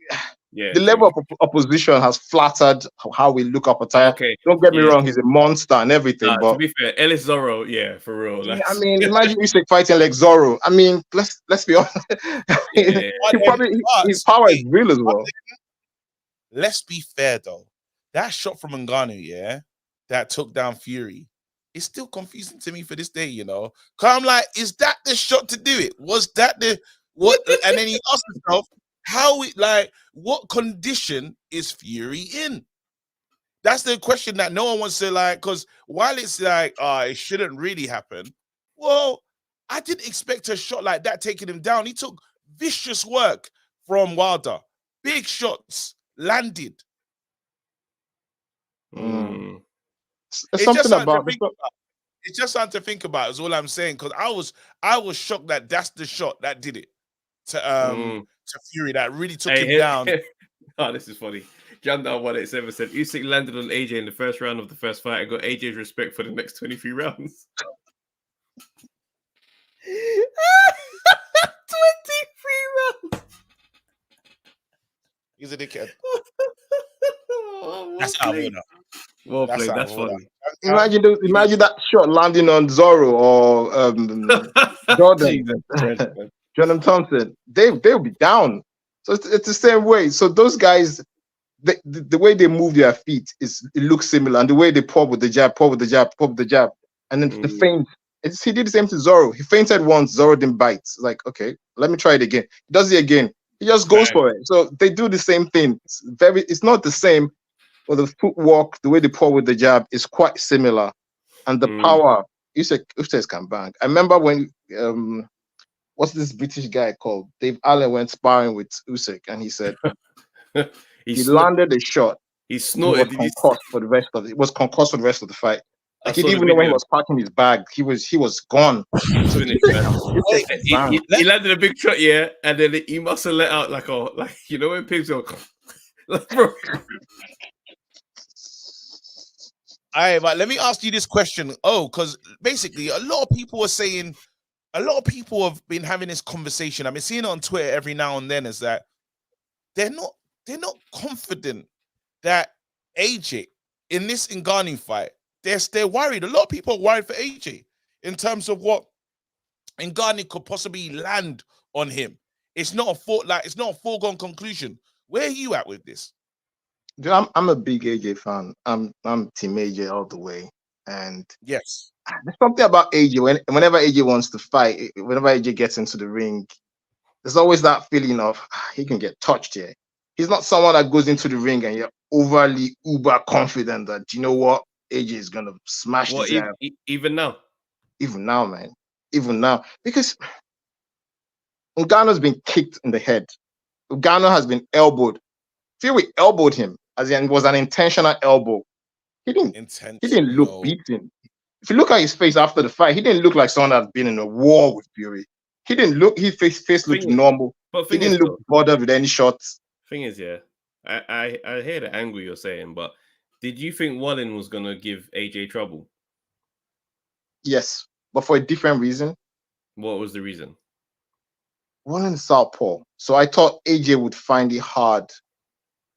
Yeah, the level of opposition has flattered how we look up OPETAIA. Okay. Don't get me Yeah. wrong, he's a monster and everything, To but be fair, Ellis Zorro, yeah, for real. yeah, I That's, mean, imagine Usyk fighting like Zorro. I mean, let's be honest. yeah. His power is real as well. Let's be fair though. That shot from Ngannou, yeah, that took down Fury, it's still confusing to me for this day, you know. Cause I'm like, is that the shot to do it? Was that the what? And then he asked himself, how it like what condition is Fury in? That's the question that no one wants to like, because while it's like, it shouldn't really happen. Well, I didn't expect a shot like that taking him down. He took vicious work from Wilder. Big shots landed. It's something about it's just something to think about, is all I'm saying. Because I was shocked that that's the shot that did it to Fury, that really took him down. Oh, this is funny. Jandar 187 said Usyk landed on AJ in the first round of the first fight and got AJ's respect for the next 23 rounds. 23 rounds. He's a dickhead. Oh, That's our winner. Well played. That's funny. Imagine that shot landing on Zorro or Jordan, Jonathan Thompson. They'll be down. So it's the same way. So those guys, the way they move their feet it looks similar, and the way they pop with the jab, and then the feint. He did the same to Zorro. He feinted once, Zorro didn't bite. It's like, okay, let me try it again. He does it again. He just goes for it. So they do the same thing. It's not the same, but the footwork, the way they pour with the jab is quite similar, and the power. Usyk can bang. I remember when what's this British guy called? Dave Allen went sparring with Usyk, and he said he landed a shot. He snorted. He was concussed for the rest of it. It was concussed for the rest of the fight. Like he didn't even know when he was packing his bag. He was gone. So he landed a big shot, yeah, and then he must have let out like you know when pigs go. Bro. All right, but let me ask you this question. Because basically a lot of people have been having this conversation. I've been seeing it on Twitter every now and then, is that they're not confident that AJ in this Ngannou fight, they're worried. A lot of people are worried for AJ in terms of what Ngannou could possibly land on him. It's not a foregone conclusion. Where are you at with this? Dude, I'm a big AJ fan. I'm Team AJ all the way. And yes, there's something about AJ. Whenever AJ wants to fight, whenever AJ gets into the ring, there's always that feeling of he can get touched here. He's not someone that goes into the ring and you're overly uber confident that, you know what, AJ is gonna smash this ass. Even now, man, even now, because Ngannou's been kicked in the head. Ngannou has been elbowed. Fury elbowed him, as in it was an intentional elbow. He didn't look beaten. If you look at his face after the fight, he didn't look like someone that's been in a war with Fury. He didn't look. His face looked normal. But he didn't look bothered with any shots. Thing is, yeah, I hear the angle you're saying, but did you think Wallin was gonna give AJ trouble? Yes, but for a different reason. What was the reason? Wallin is southpaw, so I thought AJ would find it hard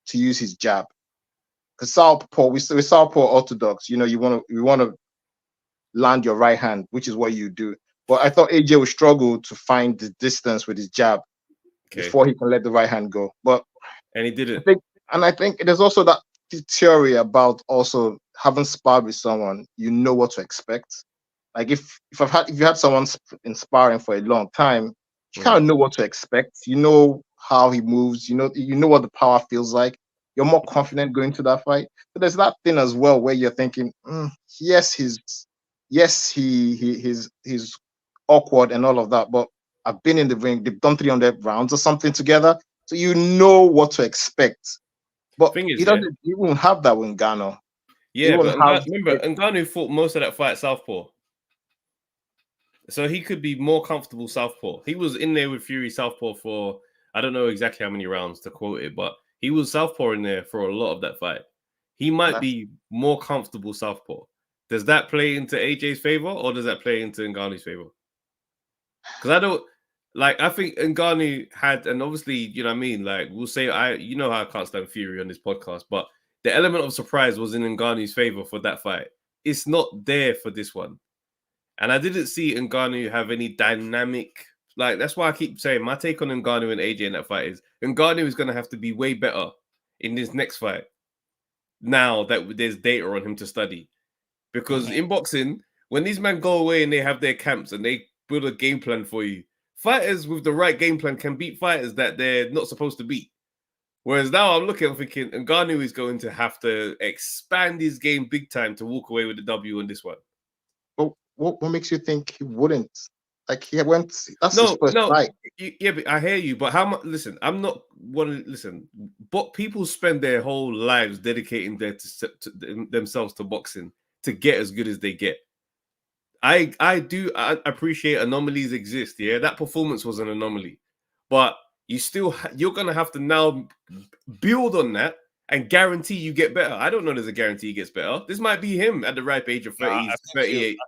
to use his jab. Because southpaw, we're southpaw orthodox. You know, you want to land your right hand, which is what you do. But I thought AJ would struggle to find the distance with his jab before he can let the right hand go. And he didn't. I think there's also that theory about also having sparred with someone, you know what to expect. Like if you had someone in sparring for a long time, you kind of know what to expect. You know how he moves. You know what the power feels like. You're more confident going to that fight. But there's that thing as well where you're thinking, yes, he's awkward and all of that, but I've been in the ring. They've done 300 rounds or something together, so you know what to expect. But he won't have that with Ngannou. Yeah, but remember, Ngannou fought most of that fight southpaw, so he could be more comfortable southpaw. He was in there with Fury southpaw for I don't know exactly how many rounds to quote it, but he was southpaw in there for a lot of that fight. He might be more comfortable southpaw. Does that play into AJ's favor or does that play into Ngannou's favor? Because Like, I think Ngannou had, and obviously, you know what I mean? Like, we'll say, you know how I can't stand Fury on this podcast, but the element of surprise was in Ngannou's favor for that fight. It's not there for this one. And I didn't see Ngannou have any dynamic. Like, that's why I keep saying my take on Ngannou and AJ in that fight is Ngannou is going to have to be way better in this next fight now that there's data on him to study. Because in boxing, when these men go away and they have their camps and they build a game plan for you, fighters with the right game plan can beat fighters that they're not supposed to beat. Whereas now I'm thinking Ngannou is going to have to expand his game big time to walk away with the W on this one. But what makes you think he wouldn't? Like, he went. That's his first fight. Yeah, but I hear you. But how much? Listen, I'm not one. Listen, but people spend their whole lives dedicating themselves to boxing to get as good as they get. I appreciate anomalies exist. Yeah, that performance was an anomaly, but you're gonna have to now build on that and guarantee you get better. I don't know there's a guarantee he gets better. This might be him at the ripe age of 30, 38.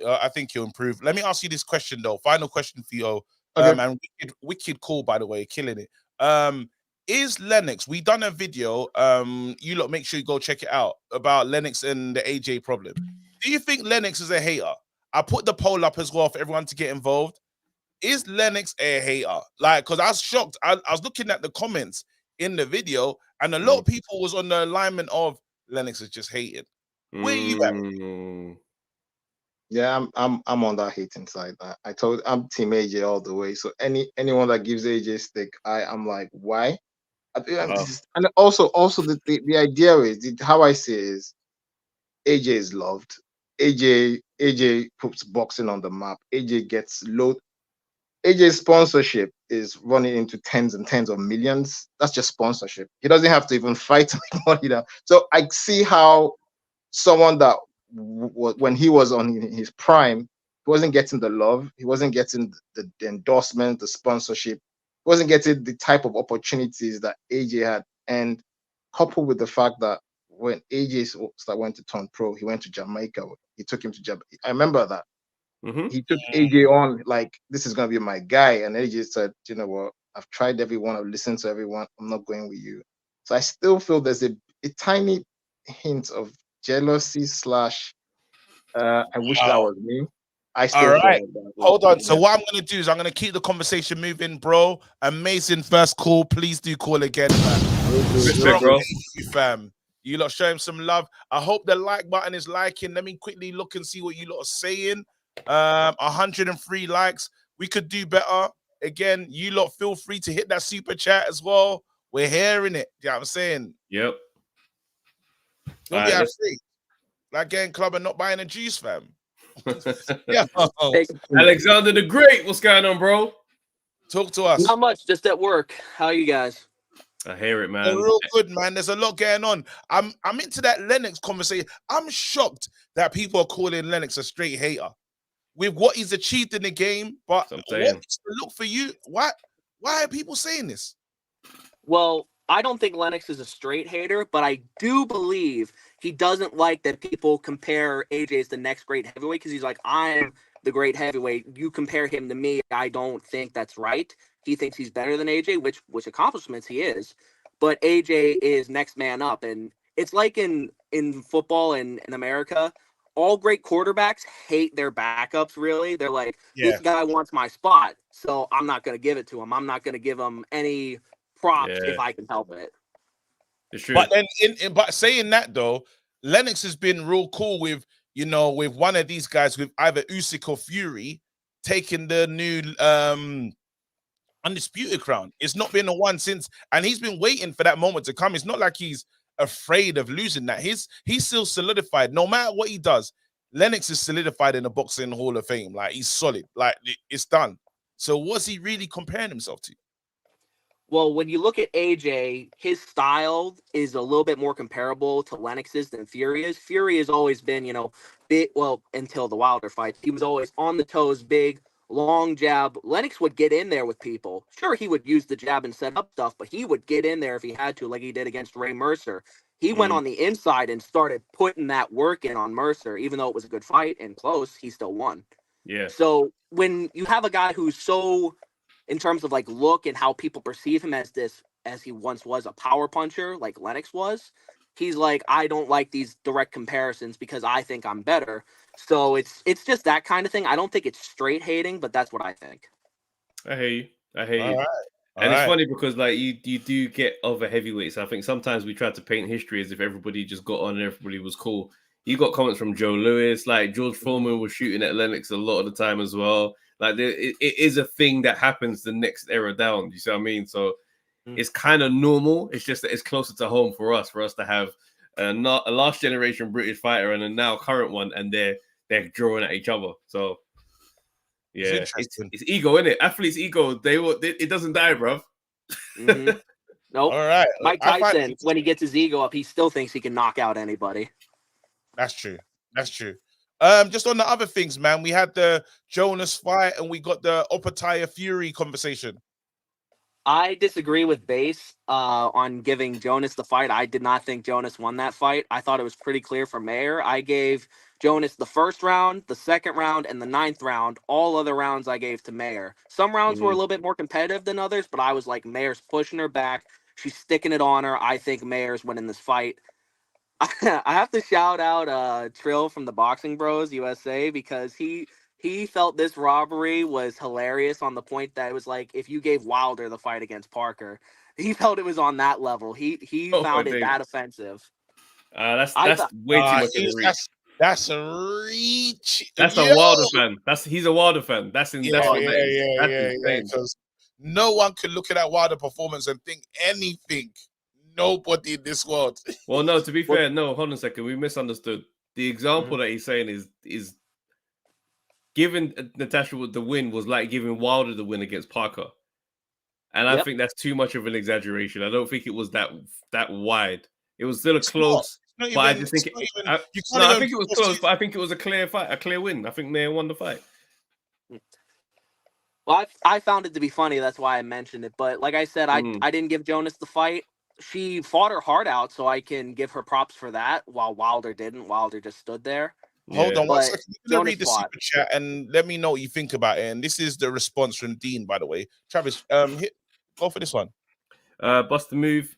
I think he'll improve. Let me ask you this question though. Final question for you. Okay. And wicked call, by the way, killing it. Is Lennox? We done a video. You lot make sure you go check it out about Lennox and the AJ problem. Do you think Lennox is a hater? I put the poll up as well for everyone to get involved. Is Lennox a hater? Like, because I was shocked. I was looking at the comments in the video, and a lot of people was on the alignment of Lennox is just hating. Where are you at? Yeah, I'm on that hating side. I'm Team AJ all the way. So anyone that gives AJ stick, I'm like, why? And also the idea is how I see it is AJ is loved. AJ puts boxing on the map. AJ gets low. AJ's sponsorship is running into tens and tens of millions. That's just sponsorship. He doesn't have to even fight to make money now. So I see how someone that when he was on his prime, he wasn't getting the love. He wasn't getting the endorsement, the sponsorship. He wasn't getting the type of opportunities that AJ had. And coupled with the fact that when AJ went to turn pro, he went to Jamaica. He took him to Jamaica. I remember that. He took AJ on like, this is going to be my guy. And AJ said, you know what? I've tried everyone. I've listened to everyone. I'm not going with you. So I still feel there's a tiny hint of jealousy / I wish that was me. I still all right. Hold on. Yeah. So what I'm going to do is I'm going to keep the conversation moving, bro. Amazing first call. Please do call again, man. Respect, bro. You, fam. You lot show him some love. I hope the like button is liking. Let me quickly look and see what you lot are saying. 103 likes. We could do better. Again, you lot feel free to hit that super chat as well. We're hearing it. You know what I'm saying? Yep. Don't be afraid. Like getting club and not buying a juice, fam. Yeah. Alexander the Great, what's going on, bro? Talk to us. Not much, just at work. How are you guys? I hear it, man. They're real good, man. There's a lot going on. I'm into that Lennox conversation. I'm shocked that people are calling Lennox a straight hater with what he's achieved in the game. But what's the look for you? Why are people saying this? Well, I don't think Lennox is a straight hater, but I do believe he doesn't like that people compare AJ as the next great heavyweight because he's like, I'm the great heavyweight. You compare him to me. I don't think that's right. He thinks he's better than AJ, which accomplishments he is. But AJ is next man up. And it's like in football and in America, all great quarterbacks hate their backups, really. They're like, this guy wants my spot, so I'm not going to give it to him. I'm not going to give him any props if I can help it. It's true. But then, but saying that though, Lennox has been real cool with, with one of these guys, with either Usyk or Fury, taking the new undisputed crown. It's not been the one since, and he's been waiting for that moment to come. It's not like he's afraid of losing that. He's still solidified. No matter what he does, Lennox is solidified in the boxing Hall of Fame. Like, he's solid. Like, it's done. So what's he really comparing himself to? Well, when you look at AJ, his style is a little bit more comparable to Lennox's than Fury is. Fury has always been, big, well, until the Wilder fight. He was always on the toes, big, long jab. Lennox would get in there with people. Sure, he would use the jab and set up stuff, but he would get in there if he had to, like he did against Ray Mercer. He went on the inside and started putting that work in on Mercer. Even though it was a good fight and close, he still won. Yeah. So when you have a guy who's so in terms of like look and how people perceive him as he once was a power puncher, like Lennox was. He's like, I don't like these direct comparisons because I think I'm better. So it's just that kind of thing. I don't think it's straight hating, but that's what I think. I hear you. I hear you. All right. And it's funny because like you do get other heavyweights. I think sometimes we try to paint history as if everybody just got on and everybody was cool. You got comments from Joe Louis, like George Foreman was shooting at Lennox a lot of the time as well. Like it is a thing that happens the next era down. You see what I mean? So it's kind of normal. It's just that it's closer to home for us to have a last generation British fighter and a now current one, and they're drawing at each other. So yeah, it's ego, isn't it? Athletes' ego, it doesn't die, bro. Nope. All right. Mike Tyson, when he gets his ego up, he still thinks he can knock out anybody. That's true. That's true. Just on the other things, man, we had the Jonas fight and we got the OPETAIA Fury conversation. I disagree with Base on giving Jonas the fight. I did not think Jonas won that fight. I thought it was pretty clear for Mayer. I gave Jonas the first round, the second round, and the 9th round. All other rounds I gave to Mayer. Some rounds were a little bit more competitive than others, but I was like, Mayer's pushing her back. She's sticking it on her. I think Mayer's winning this fight. I have to shout out Trill from the Boxing Bros USA because he felt this robbery was hilarious on the point that it was like if you gave Wilder the fight against Parker, he felt it was on that level. He found it that offensive. That's way too much of a reach. That's a reach. That's a Wilder fan. He's a Wilder fan. That's insane. Because no one could look at that Wilder performance and think anything. Nobody in this world. Well, no, to be fair, no, hold on a second. We misunderstood. The example that he's saying is giving Natasha the win was like giving Wilder the win against Parker. And I think that's too much of an exaggeration. I don't think it was that wide. It was still close. But I just think I think it was close, but I think it was a clear fight, a clear win. I think Mayer won the fight. Well, I found it to be funny. That's why I mentioned it. But like I said, I didn't give Jonas the fight. She fought her heart out, so I can give her props for that, while Wilder didn't. Wilder just stood there. Hold on one second. Let me read the super chat and let me know what you think about it. And this is the response from Dean, by the way. Travis, go for this one. Bust the move.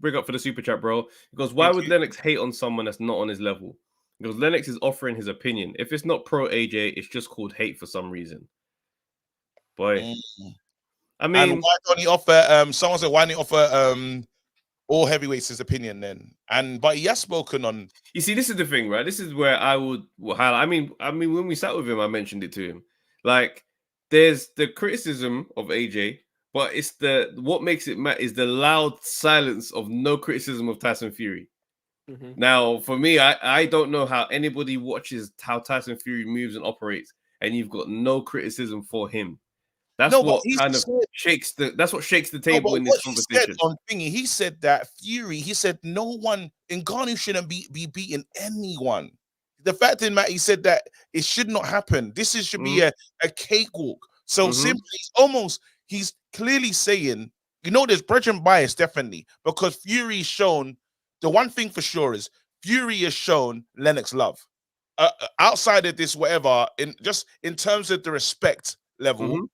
Bring up for the super chat, bro. He goes, why would Lennox hate on someone that's not on his level? He goes, Lennox is offering his opinion. If it's not pro AJ, it's just called hate for some reason. Boy. I mean, and why don't he offer someone said why don't he offer all heavyweights his opinion then? But he has spoken on. You see, this is the thing, right? This is where I would highlight. I mean, when we sat with him, I mentioned it to him. Like, there's the criticism of AJ, but it's what makes it mad is the loud silence of no criticism of Tyson Fury. Now, for me, I don't know how anybody watches how Tyson Fury moves and operates, and you've got no criticism for him. That's what kind of shakes the table in this conversation. He said that Fury, he said no one in Ngannou shouldn't be beating anyone. The fact in that he said that it should not happen. This should be a cakewalk. So simply, he's clearly saying, there's brethren bias definitely, because Fury's shown, the one thing for sure is Fury has shown Lennox love. Outside of this, whatever, in terms of the respect level,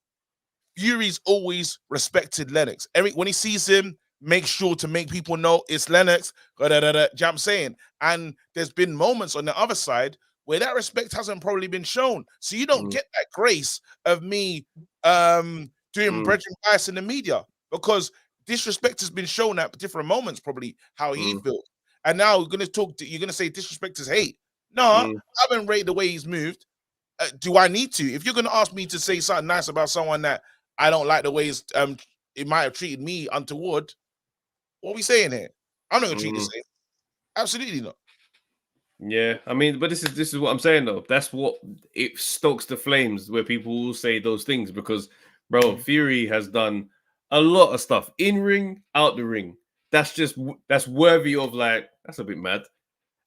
Fury's always respected Lennox. When he sees him, make sure to make people know it's Lennox. You know what I'm saying? And there's been moments on the other side where that respect hasn't probably been shown. So you don't get that grace of me doing brethren bias in the media, because disrespect has been shown at different moments, probably how he feels. And now you're gonna say disrespect is hate. No, I haven't rated the way he's moved. Do I need to? If you're gonna ask me to say something nice about someone that I don't like the ways it might have treated me untoward, what are we saying here? I'm not gonna treat the same. Absolutely not. Yeah, I mean, but this is what I'm saying though. That's what it stokes the flames where people will say those things, because bro, Fury has done a lot of stuff in ring, out the ring. That's worthy of like, that's a bit mad,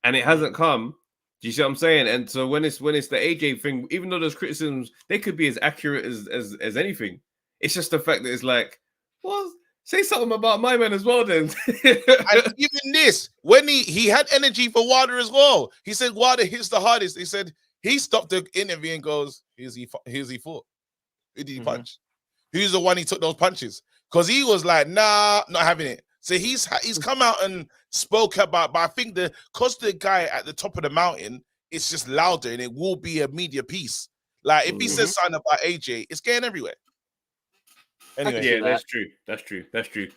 and it hasn't come. Do you see what I'm saying? And so when it's the AJ thing, even though those criticisms, they could be as accurate as anything. It's just the fact that it's like, well, say something about my man as well then. And even this, when he had energy for Wilder as well. He said Wilder hits the hardest. He said he stopped the interview and goes, here's he fought. Who did he punch? who's the one he took those punches? Because he was like, nah, not having it. So he's come out and spoke about, but I think because the guy at the top of the mountain, it's just louder and it will be a media piece. Like if he says something about AJ, it's getting everywhere. Anyway, yeah, that's true. That's true. That's true.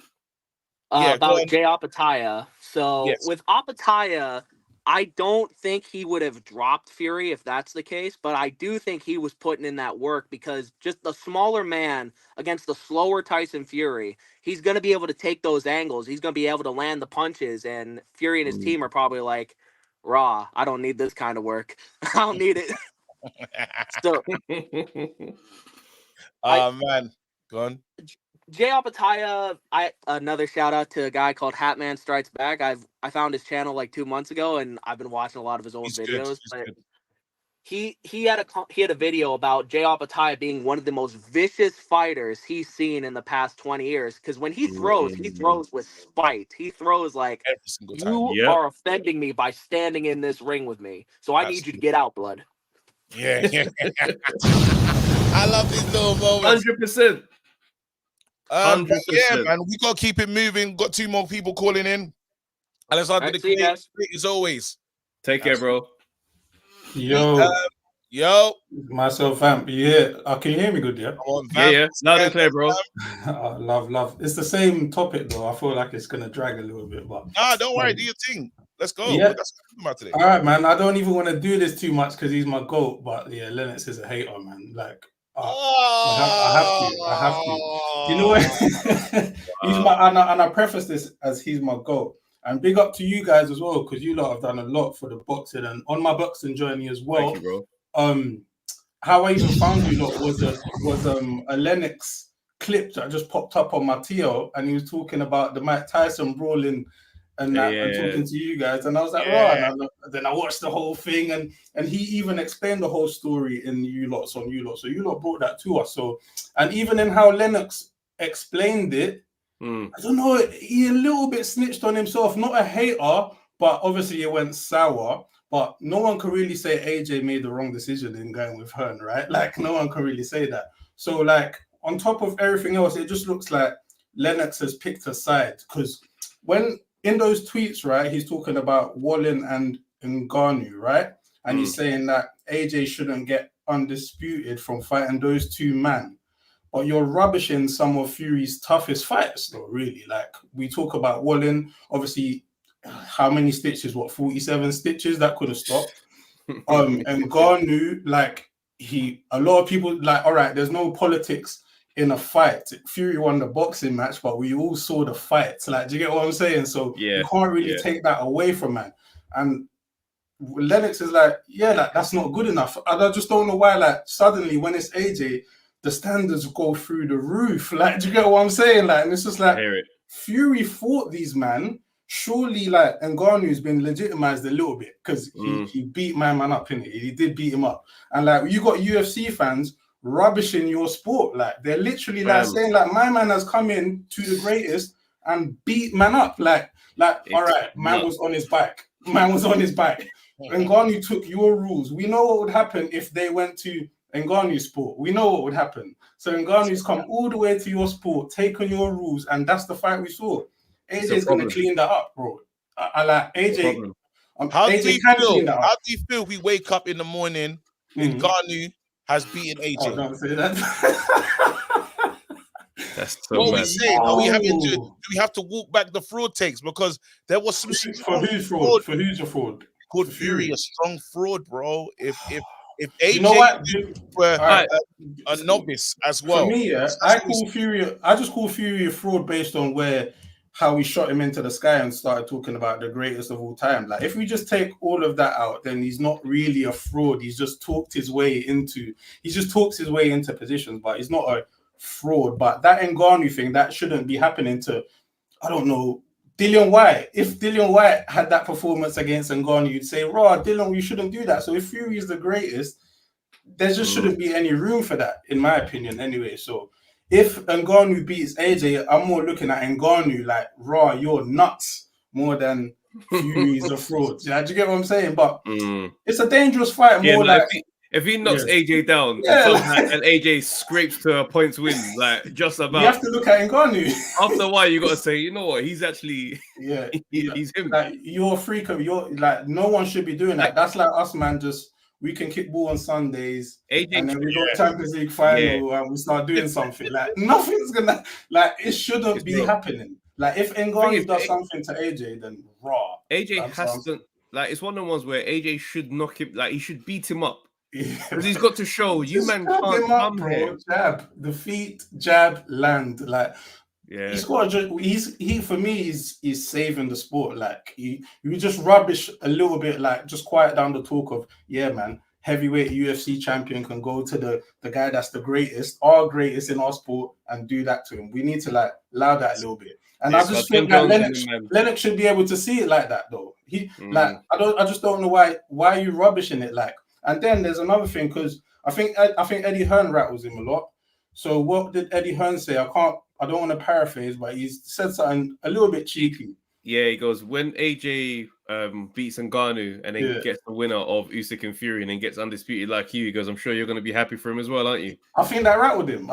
About Jay OPETAIA. So with OPETAIA, I don't think he would have dropped Fury if that's the case, but I do think he was putting in that work because just the smaller man against the slower Tyson Fury, he's going to be able to take those angles. He's going to be able to land the punches, and Fury and his team are probably like, Raw, I don't need this kind of work. I don't need it. So, man, go on. Jay OPETAIA, another shout out to a guy called Hatman Strikes Back. I found his channel like 2 months ago, and I've been watching a lot of his old videos. But he had a video about Jay OPETAIA being one of the most vicious fighters he's seen in the past 20 years. Because when he throws with spite. He throws like, every single time. You are offending me by standing in this ring with me, so I need you to get out, blood. Yeah. I love these little moments. 100%. Yeah, man, we got to keep it moving. Got 2 more people calling in. Alexander, as always. Take care, bro. Yo, myself, Amp. Yeah, can you hear me good? Yeah, yeah, loud and clear, bro. Love. It's the same topic though. I feel like it's gonna drag a little bit, but don't worry, do your thing. Let's go. Yeah. That's what I'm about today. All right, man. I don't even want to do this too much because he's my GOAT, but yeah, Lennox is a hater, man. Like, I have to. You know what? He's my, and I preface this as he's my GOAT. And big up to you guys as well, because you lot have done a lot for the boxing and on my boxing journey as well. Thank you, bro. How I even found you lot was a Lennox clip that just popped up on my TL, and he was talking about the Mike Tyson brawling and that, and talking to you guys, and I was like, and then I watched the whole thing, and he even explained the whole story in you lot. So you lot brought that to us. So, and even in how Lennox explained it, I don't know, he a little bit snitched on himself, not a hater, but obviously it went sour. But no one can really say AJ made the wrong decision in going with Hearn, right? Like, no one can really say that. So, like, on top of everything else, it just looks like Lennox has picked a side. Because when in those tweets, right, he's talking about Wallin and Ngannou, right? And he's saying that AJ shouldn't get undisputed from fighting those 2 men. But you're rubbishing some of Fury's toughest fights, though, really. Like, we talk about Wallin, obviously, how many stitches? 47 stitches? That could have stopped. And Ngannou, like, a lot of people, like, all right, there's no politics in a fight. Fury won the boxing match, but we all saw the fights. Like, do you get what I'm saying? So you can't really take that away from man. And Lennox is like, like, that's not good enough. And I just don't know why, like, suddenly when it's AJ, the standards go through the roof. Like, do you get what I'm saying? Like, and it's just like, Fury fought these man. Surely, like, Ngannou's been legitimized a little bit because he beat my man up, innit? He did beat him up. And, like, you got UFC fans rubbishing your sport. Like, they're literally, like, saying, like, my man has come in to the greatest and beat man up. Like, all right, man was on his back. Man was on his back. Ngannou took your rules. We know what would happen if they went to Ngannou's sport. We know what would happen. So Ngannou's come all the way to your sport, taken your rules, and that's the fight we saw. AJ's going to clean that up, bro. I like AJ. How do you feel we wake up in the morning and Ngannou has beaten AJ? Oh, don't say that. That's so what we say? Are we having to? Do we have to walk back the fraud takes? Because there was some for who's fraud? For who's your fraud? Called Fury a strong fraud, bro. If AJ, you know what? Were a novice as well. For me, I just call Fury a fraud based on how we shot him into the sky and started talking about the greatest of all time. Like, if we just take all of that out, then he's not really a fraud. He's just talked his way into positions, but he's not a fraud. But that Ngannou thing, that shouldn't be happening to, I don't know, Dillian White. If Dillian White had that performance against Ngannou, you'd say, "Raw, Dillian, you shouldn't do that." So if Fury is the greatest, there just shouldn't be any room for that, in my opinion, anyway. So if Ngannou beats AJ, I'm more looking at Ngannou like, "Raw, you're nuts," more than Fury is a fraud. Do you get what I'm saying? But it's a dangerous fight. More like If he knocks Yeah. AJ down and AJ scrapes to a points win, like just about, you have to look at Ngannou. After a while, you got to say, you know what? He's actually he's him. Like you're a freak of like no one should be doing that. That's like us, man. Just we can kick ball on Sundays, AJ, and then we got Champions League final, and we start doing something. Like nothing's gonna it shouldn't be happening. Like if Ngannou does something to AJ, then raw. AJ has to it's one of the ones where AJ should knock him, like he should beat him up. Because he's got to show you, man, can't come here. Jab, the feet, jab, land. Like, he's got he for me is saving the sport. Like, you just rubbish a little bit, like just quiet down the talk of, yeah, man, heavyweight UFC champion can go to the guy that's the greatest, our greatest in our sport, and do that to him. We need to like allow that a little bit. And I just think that Lennox should be able to see it like that, though. I just don't know why are you rubbishing it like. And then there's another thing, because I think Eddie Hearn rattles him a lot. So what did Eddie Hearn say? I don't want to paraphrase, but he said something a little bit cheeky. Yeah, he goes, when AJ beats Ngannou and then gets the winner of Usyk and Fury and then gets undisputed like you, he goes, I'm sure you're going to be happy for him as well, aren't you? I think that rattled him.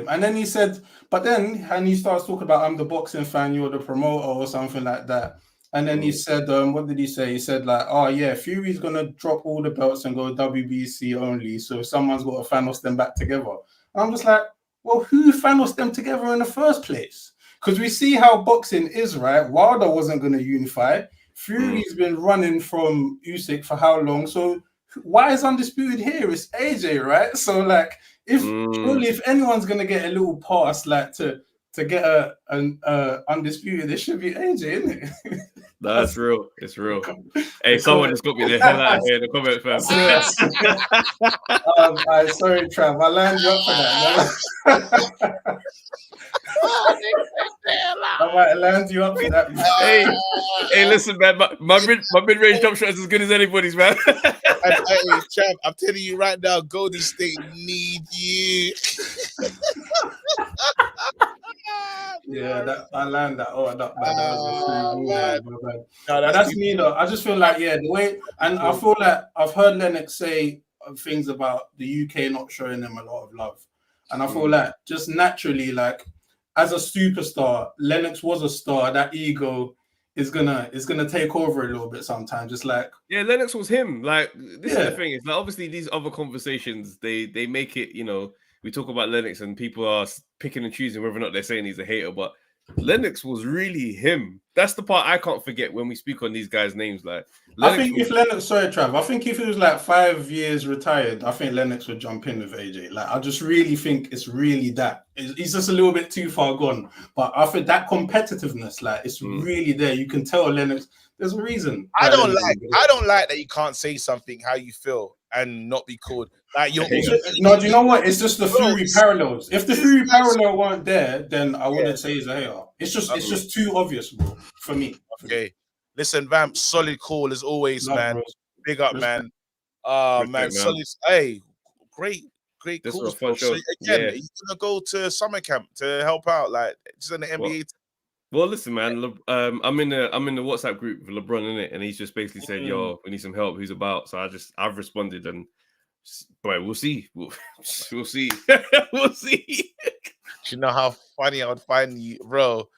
And then he said, and he starts talking about, I'm the boxing fan, you're the promoter or something like that. And then he said, what did he say? He said, like, oh, yeah, Fury's going to drop all the belts and go WBC only. So someone's got to Thanos them back together. And I'm just like, well, who Thanos them together in the first place? Because we see how boxing is, right? Wilder wasn't going to unify. Fury's been running from Usyk for how long? So why is Undisputed here? It's AJ, right? So, like, surely if anyone's going to get a little pass, like, to get a Undisputed, it should be AJ, isn't it? That's real. It's real. Hey, someone just got me the hell out of here in the comment, fam. Sorry, Trav. I lined you up for that. I might land you up for that. Hey, listen, man. My mid-range jump shot is as good as anybody's, man. Hey, Trav, I'm telling you right now, Golden State need you. Yeah, I learned that. That's me though. I just feel like the way, and I feel like I've heard Lennox say things about the UK not showing them a lot of love, and I feel like just naturally, like as a superstar, Lennox was a star. That ego is gonna take over a little bit sometimes. Just like Lennox was him. Like this is the thing. It's like obviously these other conversations they make it. You know, we talk about Lennox and people are picking and choosing whether or not they're saying he's a hater, but Lennox was really him. That's the part I can't forget when we speak on these guys' names. Like, I think if Lennox, sorry, Trav, I think if he was like 5 years retired, I think Lennox would jump in with AJ. Like, I just really think it's really that. He's just a little bit too far gone. But I think that competitiveness, like, it's really there. You can tell Lennox. There's a reason. I don't like that you can't say something how you feel and not be called. Like do you know what? It's just the Fury parallels. If the Fury parallel weren't there, then I wouldn't say he's a hater. It's just too obvious, bro, for me. Okay. Listen, Vamp, solid call as always, man. Bro. Big up, man. Man, solid. Hey, great this calls. Was a fun show. So again, you're gonna go to summer camp to help out, like just in the NBA. Well, listen, man. I'm in the WhatsApp group with LeBron in it, and he's just basically said, "Yo, we need some help. Who's about?" So I've responded, and boy, we'll see. We'll see. We'll see. You know how funny I would find you, bro.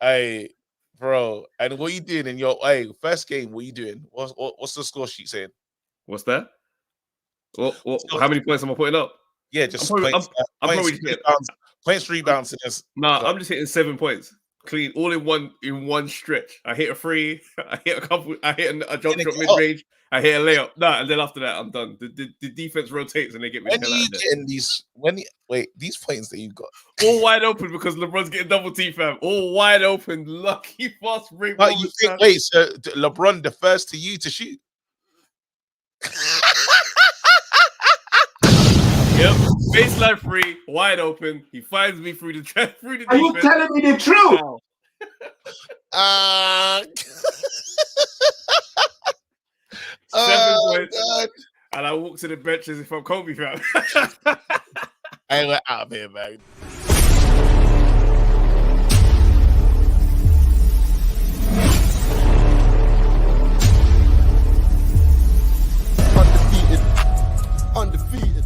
Hey, bro. And what you doing in your first game? What you doing? What's the score sheet saying? What's that? How many points am I putting up? Yeah, just points. I'm probably points, rebounds. I'm just hitting 7 points. Clean, all in one stretch. I hit a three, I hit a jump shot mid range, I hit a layup. And then after that, I'm done. The defense rotates and they get me. These points that you got all wide open because LeBron's getting double T, fam. All wide open, lucky fast break. So LeBron the first to you to shoot? Yep, baseline free, wide open. He finds me through the defense. Are you telling me the truth? 7 points. God. And I walk to the bench as if I'm Kobe, fam. I went out of here, man. undefeated.